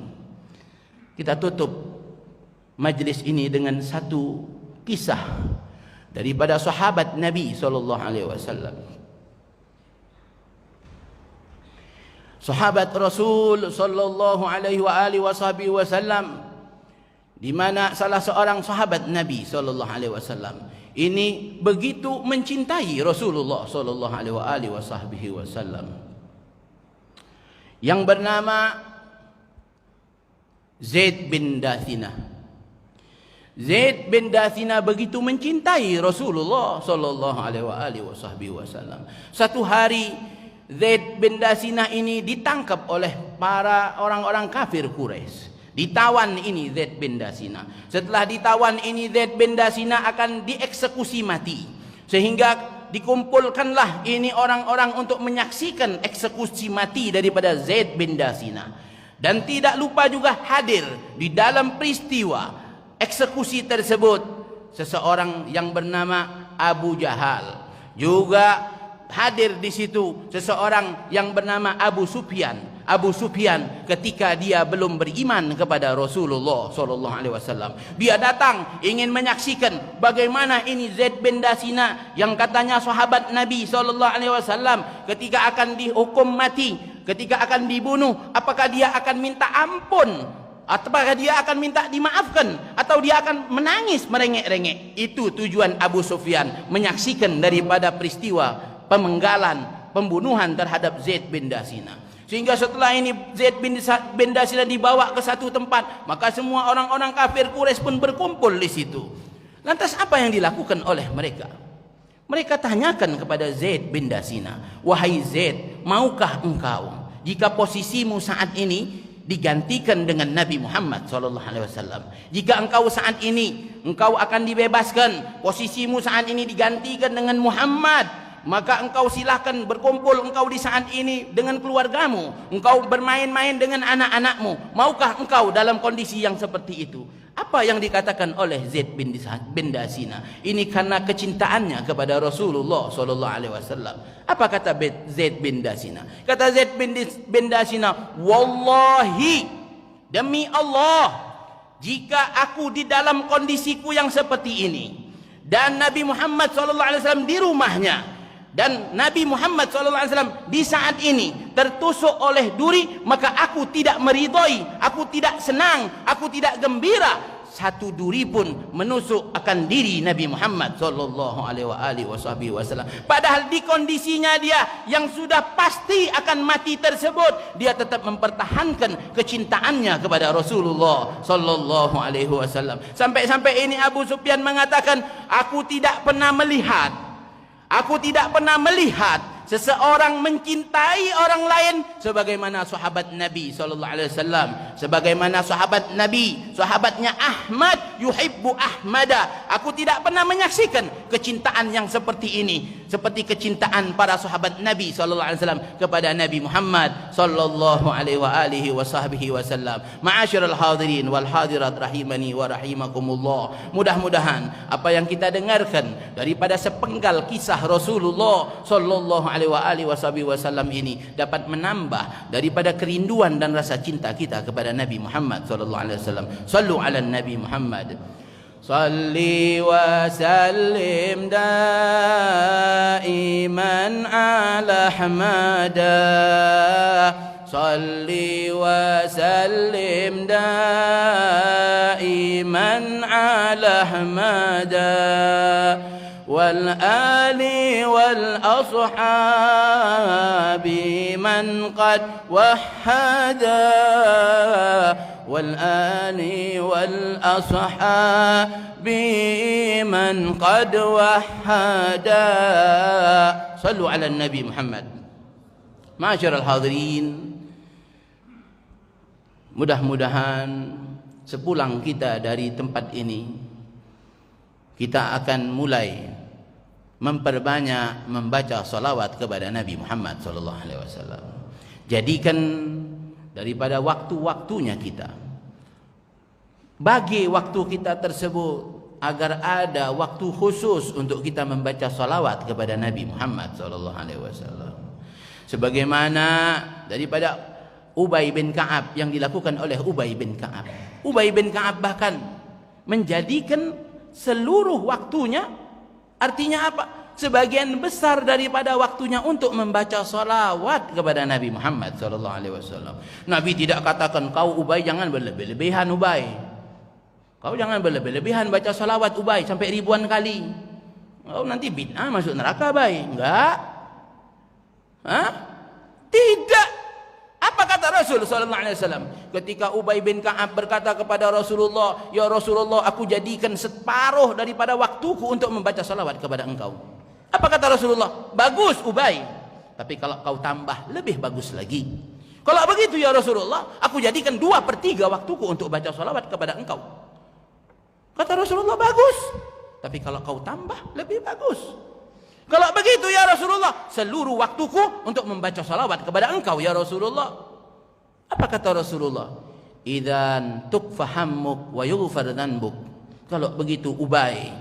A: kita tutup majlis ini dengan satu kisah daripada sahabat Nabi sallallahu alaihi wasallam. Sahabat Rasul sallallahu alaihi wasallam, di mana salah seorang sahabat Nabi sallallahu alaihi wasallam ini begitu mencintai Rasulullah sallallahu alaihi wasallam, yang bernama Zaid bin Dathina. Zaid bin Dathina begitu mencintai Rasulullah sallallahu alaihi wasallam. Satu hari Zaid bin Dathina ini ditangkap oleh para orang-orang kafir Quraisy. Ditawan ini Zaid bin Dathina. Setelah ditawan ini Zaid bin Dathina akan dieksekusi mati. Sehingga dikumpulkanlah ini orang-orang untuk menyaksikan eksekusi mati daripada Zaid bin Dathina. Dan tidak lupa juga hadir di dalam peristiwa eksekusi tersebut seseorang yang bernama Abu Jahal. Juga hadir di situ seseorang yang bernama Abu Sufyan. Abu Sufyan ketika dia belum beriman kepada Rasulullah sallallahu alaihi wasallam, dia datang ingin menyaksikan bagaimana ini Zaid bin Dathina yang katanya sahabat Nabi sallallahu alaihi wasallam ketika akan dihukum mati, ketika akan dibunuh, apakah dia akan minta ampun, apakah dia akan minta dimaafkan, atau dia akan menangis merengek-rengek. Itu tujuan Abu Sufyan menyaksikan daripada peristiwa pemenggalan, pembunuhan terhadap Zaid bin Dathina. Sehingga setelah ini Zaid bin Dathina dibawa ke satu tempat, maka semua orang-orang kafir Quraisy pun berkumpul di situ. Lantas apa yang dilakukan oleh mereka? Mereka tanyakan kepada Zaid bin Dathina, "Wahai Zaid, maukah engkau jika posisimu saat ini digantikan dengan Nabi Muhammad sallallahu alaihi wasallam? Jika engkau saat ini engkau akan dibebaskan, posisimu saat ini digantikan dengan Muhammad, maka engkau silahkan berkumpul engkau di saat ini dengan keluargamu, engkau bermain-main dengan anak-anakmu. Maukah engkau dalam kondisi yang seperti itu?" Apa yang dikatakan oleh Zaid bin Dathina? Ini karena kecintaannya kepada Rasulullah sallallahu alaihi wasallam. Apa kata Zaid bin Dathina? Kata Zaid bin Dathina, "Wallahi, demi Allah, jika aku di dalam kondisiku yang seperti ini dan Nabi Muhammad sallallahu alaihi wasallam di rumahnya, dan Nabi Muhammad SAW di saat ini tertusuk oleh duri, maka aku tidak meridhoi, aku tidak senang, aku tidak gembira satu duri pun menusuk akan diri Nabi Muhammad sallallahu alaihi wasallam. Padahal di kondisinya dia yang sudah pasti akan mati tersebut, dia tetap mempertahankan kecintaannya kepada Rasulullah sallallahu alaihi wasallam. Sampai-sampai ini Abu Sufyan mengatakan, aku tidak pernah melihat seseorang mencintai orang lain sebagaimana sahabat Nabi sallallahu alaihi wasallam, sebagaimana sahabat Nabi, sahabatnya Ahmad, yuhibbu Ahmada. Aku tidak pernah menyaksikan kecintaan yang seperti ini, seperti kecintaan para sahabat Nabi sallallahu alaihi wasallam kepada Nabi Muhammad sallallahu alaihi wasallam. Ma'asyiral hadirin wal hadirat rahimani wa rahimakumullah. Mudah-mudahan apa yang kita dengarkan daripada sepenggal kisah Rasulullah sallallahu alaihi alaihi wasallam ini dapat menambah daripada kerinduan dan rasa cinta kita kepada Nabi Muhammad sallallahu alaihi wasallam. Sallu ala Nabi Muhammad. Salli wa sallim daiman ala Ahmada. Salli wa sallim daiman ala Ahmada wal ali wal ashabi man qad wahhada wal ali wal ashabi man qad wahhada. Sallu ala Nabi Muhammad. Ma'asyiral hadirin, mudah-mudahan sepulang kita dari tempat ini, kita akan mulai memperbanyak membaca salawat kepada Nabi Muhammad SAW. Jadikan daripada waktu-waktunya kita, bagi waktu kita tersebut agar ada waktu khusus untuk kita membaca salawat kepada Nabi Muhammad SAW. Sebagaimana daripada Ubay bin Ka'ab yang dilakukan oleh Ubay bin Ka'ab. Ubay bin Ka'ab bahkan menjadikan seluruh waktunya, artinya apa? Sebagian besar daripada waktunya untuk membaca salawat kepada Nabi Muhammad SAW. Nabi tidak katakan, kau Ubay jangan berlebih-lebihan Ubay. Kau jangan berlebih-lebihan baca salawat Ubay sampai ribuan kali. Kau nanti bid'ah masuk neraka Ubay. Enggak. Hah? Tidak. Apa kata Rasul sallallahu alaihi wasallam ketika Ubay bin Ka'ab berkata kepada Rasulullah, "Ya Rasulullah, aku jadikan separuh daripada waktuku untuk membaca salawat kepada engkau." Apa kata Rasulullah? "Bagus Ubay, tapi kalau kau tambah lebih bagus lagi." Kalau begitu ya Rasulullah, aku jadikan 2/3 waktuku untuk baca salawat kepada engkau. Kata Rasulullah, "Bagus, tapi kalau kau tambah lebih bagus." Kalau begitu ya Rasulullah, seluruh waktuku untuk membaca salawat kepada engkau ya Rasulullah. Apa kata Rasulullah? Idzan tukfahammuk wa yughfar dhanbuk. Kalau begitu Ubay,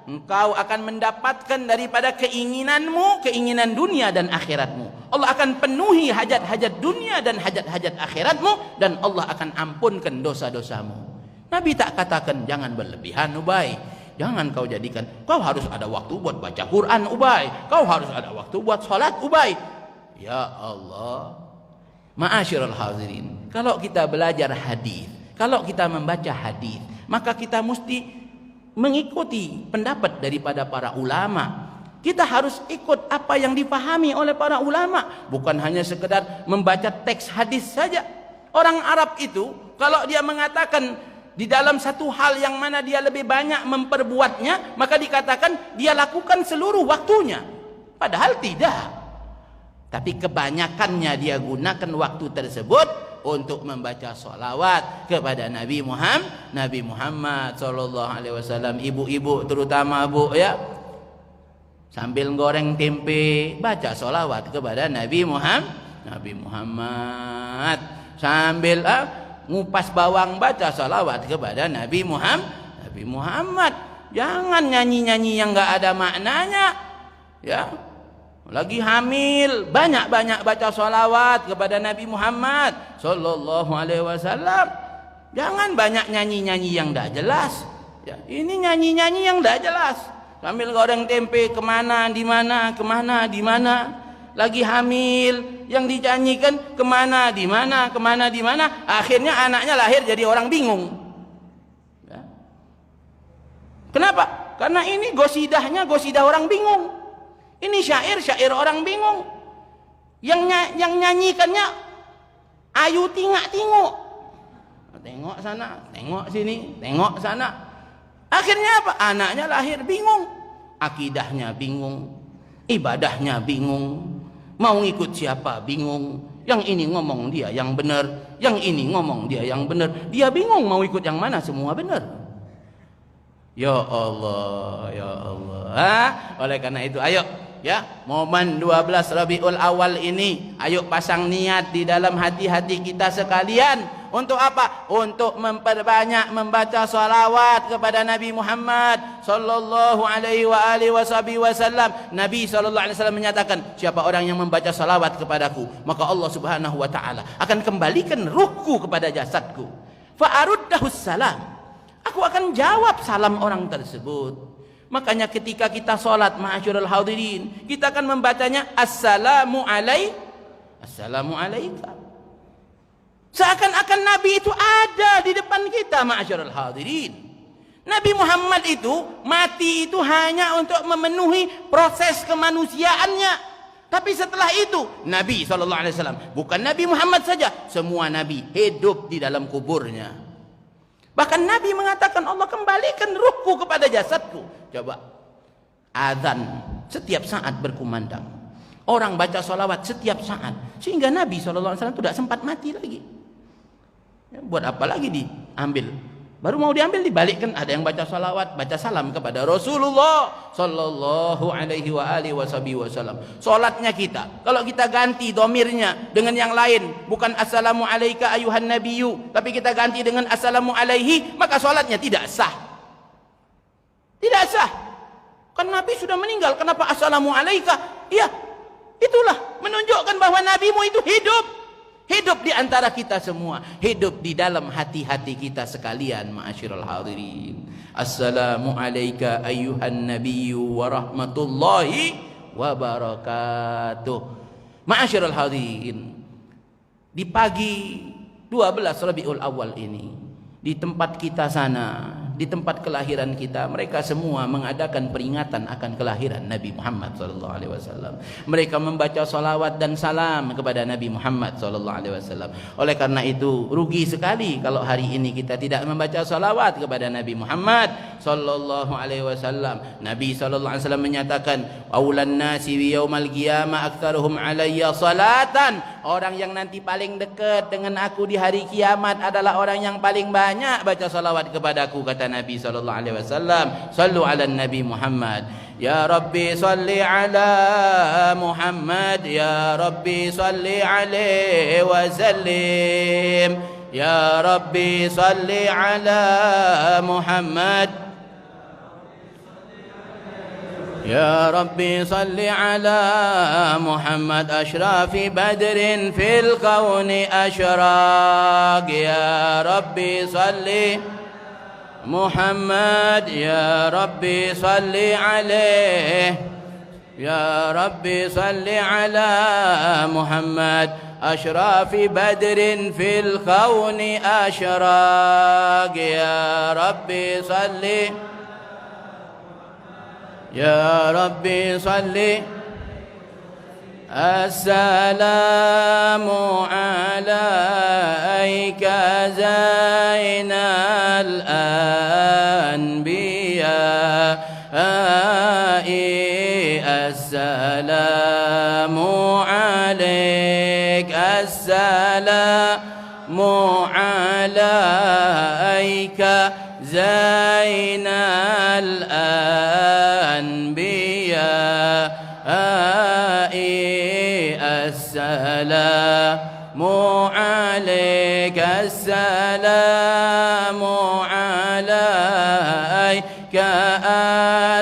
A: engkau akan mendapatkan daripada keinginanmu, keinginan dunia dan akhiratmu. Allah akan penuhi hajat-hajat dunia dan hajat-hajat akhiratmu, dan Allah akan ampunkan dosa-dosamu. Nabi tak katakan jangan berlebihan Ubay. Jangan kau jadikan, kau harus ada waktu buat baca Quran Ubay, kau harus ada waktu buat salat Ubay. Ya Allah. Ma'asyiral hadirin, kalau kita belajar hadis, kalau kita membaca hadis, maka kita mesti mengikuti pendapat daripada para ulama. Kita harus ikut apa yang dipahami oleh para ulama, bukan hanya sekedar membaca teks hadis saja. Orang Arab itu kalau dia mengatakan di dalam satu hal yang mana dia lebih banyak memperbuatnya, maka dikatakan dia lakukan seluruh waktunya. Padahal tidak. Tapi kebanyakannya dia gunakan waktu tersebut untuk membaca salawat kepada Nabi Muhammad sallallahu alaihi wasallam. Ibu-ibu terutama Bu ya, sambil goreng tempe baca salawat kepada Nabi Muhammad. Sambil ngupas bawang baca salawat kepada Nabi Muhammad. Jangan nyanyi-nyanyi yang enggak ada maknanya. Ya. Lagi hamil, banyak-banyak baca salawat kepada Nabi Muhammad sallallahu alaihi wasallam. Jangan banyak nyanyi-nyanyi yang enggak jelas. Ya, ini nyanyi-nyanyi yang enggak jelas. Sambil goreng tempe kemana, di mana. Lagi hamil, yang dinyanyikan kemana, di mana. Akhirnya anaknya lahir jadi orang bingung. Ya. Kenapa? Karena ini gosidah orang bingung. Ini syair orang bingung. Yang nyanyikannya ayu tingak-tinguk. Tengok sana, tengok sini, tengok sana. Akhirnya apa? Anaknya lahir bingung. Akidahnya bingung. Ibadahnya bingung. Mau ngikut siapa bingung. Yang ini ngomong dia yang benar, yang ini ngomong dia yang benar. Dia bingung mau ikut yang mana, semua benar. Ya Allah, ya Allah. Oleh karena itu ayo Ya, momen 12 Rabiul Awal ini, ayo pasang niat di dalam hati-hati kita sekalian. Untuk apa? Untuk memperbanyak membaca salawat kepada Nabi Muhammad sallallahu alaihi wasallam. Nabi sallallahu alaihi wasallam menyatakan, siapa orang yang membaca salawat kepadaku, maka Allah Subhanahu wa taala akan kembalikan ruhku kepada jasadku. Fa aruddahus salam. Aku akan jawab salam orang tersebut. Makanya ketika kita sholat ma'asyiral hadirin, kita akan membacanya assalamu alaika. Seakan-akan Nabi itu ada di depan kita ma'asyiral hadirin. Nabi Muhammad itu mati itu hanya untuk memenuhi proses kemanusiaannya. Tapi setelah itu Nabi SAW, bukan Nabi Muhammad saja, semua Nabi hidup di dalam kuburnya. Bahkan Nabi mengatakan, Allah kembalikan ruhku kepada jasadku. Coba, azan setiap saat berkumandang, orang baca salawat setiap saat, sehingga Nabi SAW tidak sempat mati lagi. Ya, buat apa lagi diambil? Baru mau diambil dibalikkan, ada yang baca salawat, baca salam kepada Rasulullah sallallahu alaihi wasallam. Salatnya kita, kalau kita ganti domirnya dengan yang lain, bukan assalamu alaika ayuhan nabiyyu, tapi kita ganti dengan assalamu alaihi, maka salatnya tidak sah. Tidak sah. Kan Nabi sudah meninggal, kenapa assalamu alaika? Ya, itulah menunjukkan bahwa nabimu itu hidup. Hidup di antara kita semua, hidup di dalam hati-hati kita sekalian ma'asyiral hadirin. Assalamu alayka ayyuhan nabiyyu wa rahmatullahi wa barakatuh. Ma'asyiral hadirin, di pagi 12 Rabiul Awal ini, di tempat kita sana, di tempat kelahiran kita, mereka semua mengadakan peringatan akan kelahiran Nabi Muhammad SAW. Mereka membaca salawat dan salam kepada Nabi Muhammad SAW. Oleh karena itu, rugi sekali kalau hari ini kita tidak membaca salawat kepada Nabi Muhammad SAW. Nabi SAW menyatakan, "Aulan nasi bi yaumal qiyamah aktsaruhum alayya salatan." Orang yang nanti paling dekat dengan aku di hari kiamat adalah orang yang paling banyak baca salawat kepadaku, kata Nabi sallallahu alaihi wasallam. Sallu ala Nabi Muhammad. Ya Rabbi salli ala Muhammad, ya Rabbi salli alaihi wa sallim. Ya Rabbi salli ala Muhammad. Ya Rabbi salli ala Muhammad ashrafi badrin fil kauni ashraq. Ya Rabbi salli Muhammad, ya Rabbi salli alaih. Ya Rabbi salli ala Muhammad ashrafi badrin fil kauni ashraq. Ya Rabbi salli, ya Rabbi salli. Assalamu alayka zainal anbiya. Assalamu alayka. Assalamu alayka zainal anbiya. Assalamu alayka. Assalamu alayka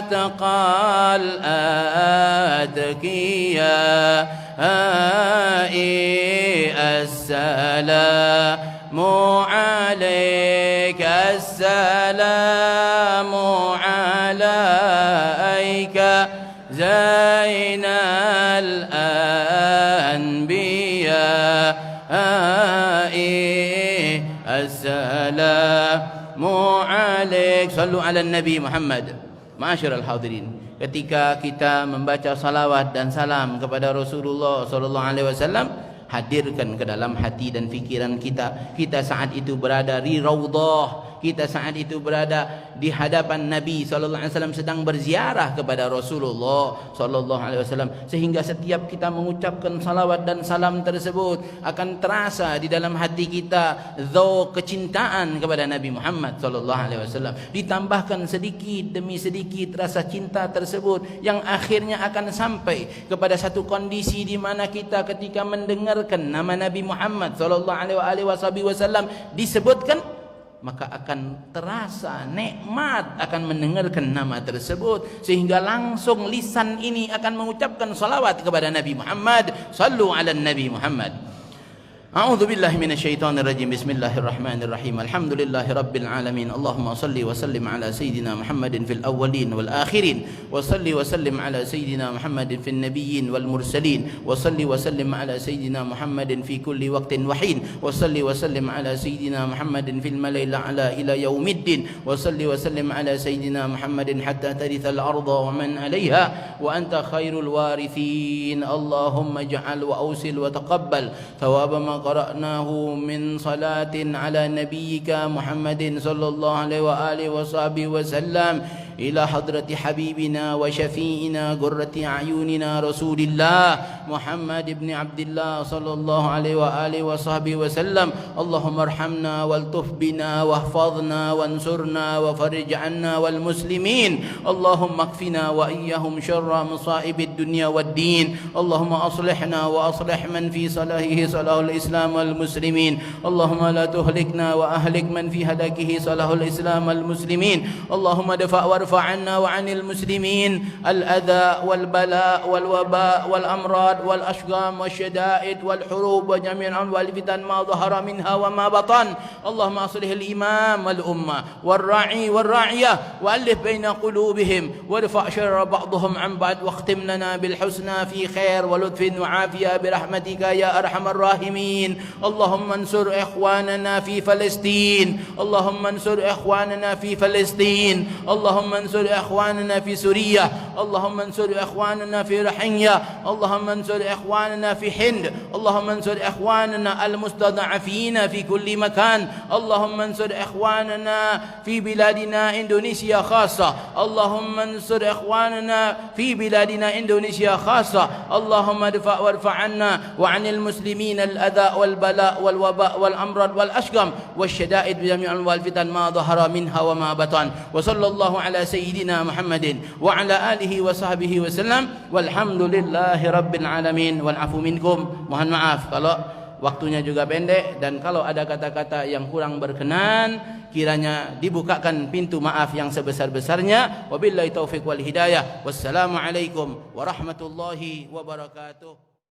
A: atqal adkiya. Assalamu alayka. Assalamu alayka zainal anbiya. Assalamu alaik. Sallu ala Nabi Muhammad. Ma'asyiral hadirin, ketika kita membaca salawat dan salam kepada Rasulullah SAW, hadirkan ke dalam hati dan fikiran kita, kita saat itu berada di raudhah, kita saat itu berada di hadapan Nabi SAW sedang berziarah kepada Rasulullah SAW, sehingga setiap kita mengucapkan salawat dan salam tersebut akan terasa di dalam hati kita dzauq kecintaan kepada Nabi Muhammad SAW. Ditambahkan sedikit demi sedikit rasa cinta tersebut yang akhirnya akan sampai kepada satu kondisi di mana kita ketika mendengarkan nama Nabi Muhammad SAW disebutkan, maka akan terasa nikmat akan mendengarkan nama tersebut, sehingga langsung lisan ini akan mengucapkan salawat kepada Nabi Muhammad. Sallu ala Nabi Muhammad. A'udzu billahi minasyaitonir rajim. Bismillahirrahmanirrahim. Alhamdulillahi rabbil alamin. Allahumma shalli wa sallim ala sayidina Muhammadin fil awwalin wal akhirin, wa salli wa sallim ala sayidina Muhammadin fil nabiyyin wal mursalin, wa salli wa sallim ala sayidina Muhammadin fi kulli waqtin wa hin, wa salli wa sallim ala sayidina Muhammadin fil mala'il a'la ila yaumiddin, wa salli wa sallim ala sayidina Muhammadin hatta tarithal arda wa man 'alayha wa anta khairul warithin. Allahumma ij'al wa awsil wa taqabbal thawaba ma قرأناه من صلاة على نبيك محمد صلى الله عليه وآله وصحبه وسلم إلى حضرة حبيبنا وشفيعنا قرة أعيننا رسول الله محمد بن عبد الله صلى الله عليه وآله وصحبه وسلم. اللهم ارحمنا والطف بنا واحفظنا وانصرنا وفرج عنا والمسلمين. اللهم اكفنا وإياهم شر مصائب الدنيا والدين. اللهم أصلحنا وأصلح من في صلاحه صلاح الإسلام والمسلمين. اللهم لا تهلكنا وأهلك من في هلاكه صلاح الإسلام والمسلمين. اللهم دفع وارفع عنا وعن المسلمين الأذى والبلاء والوباء والأمراض والأشقام والشدائد والحروب وجميع أنواع الفتن ما ظهر منها وما بطن. اللهم أصلح الإمام والأمة والراعي والراعية وألف بين قلوبهم وارفع شر بعضهم عن بعض واختم لنا بالحسنى في خير ولطف وعافية برحمتك يا أرحم الراحمين. اللهم انصر إخواننا في فلسطين. اللهم انصر إخواننا في فلسطين. اللهم انصر إخواننا في سوريا. اللهم انصر إخواننا في رحية. اللهم انصر إخواننا في هند. اللهم انصر إخواننا المستضعفين في كل مكان. اللهم انصر إخواننا في بلادنا إندونيسيا خاصة. اللهم انصر إخواننا في بلادنا إندونيسيا خاصة. اللهم ادفع وارفع عنا وعن المسلمين الأذى والبلاء والوباء والأمراض والأشقام والشدائد بجميع أنواع الفتن ما ظهر منها وما بطن. وصلى الله على سيدنا محمد وعلى آله وصحبه وسلم. Walhamdulillahi rabbil alamin. Wal afu minkum. Mohon maaf kalau waktunya juga pendek, dan kalau ada kata-kata yang kurang berkenan, kiranya dibukakan pintu maaf yang sebesar-besarnya. Wabillahi taufiq wal hidayah. Wassalamualaikum warahmatullahi wabarakatuh.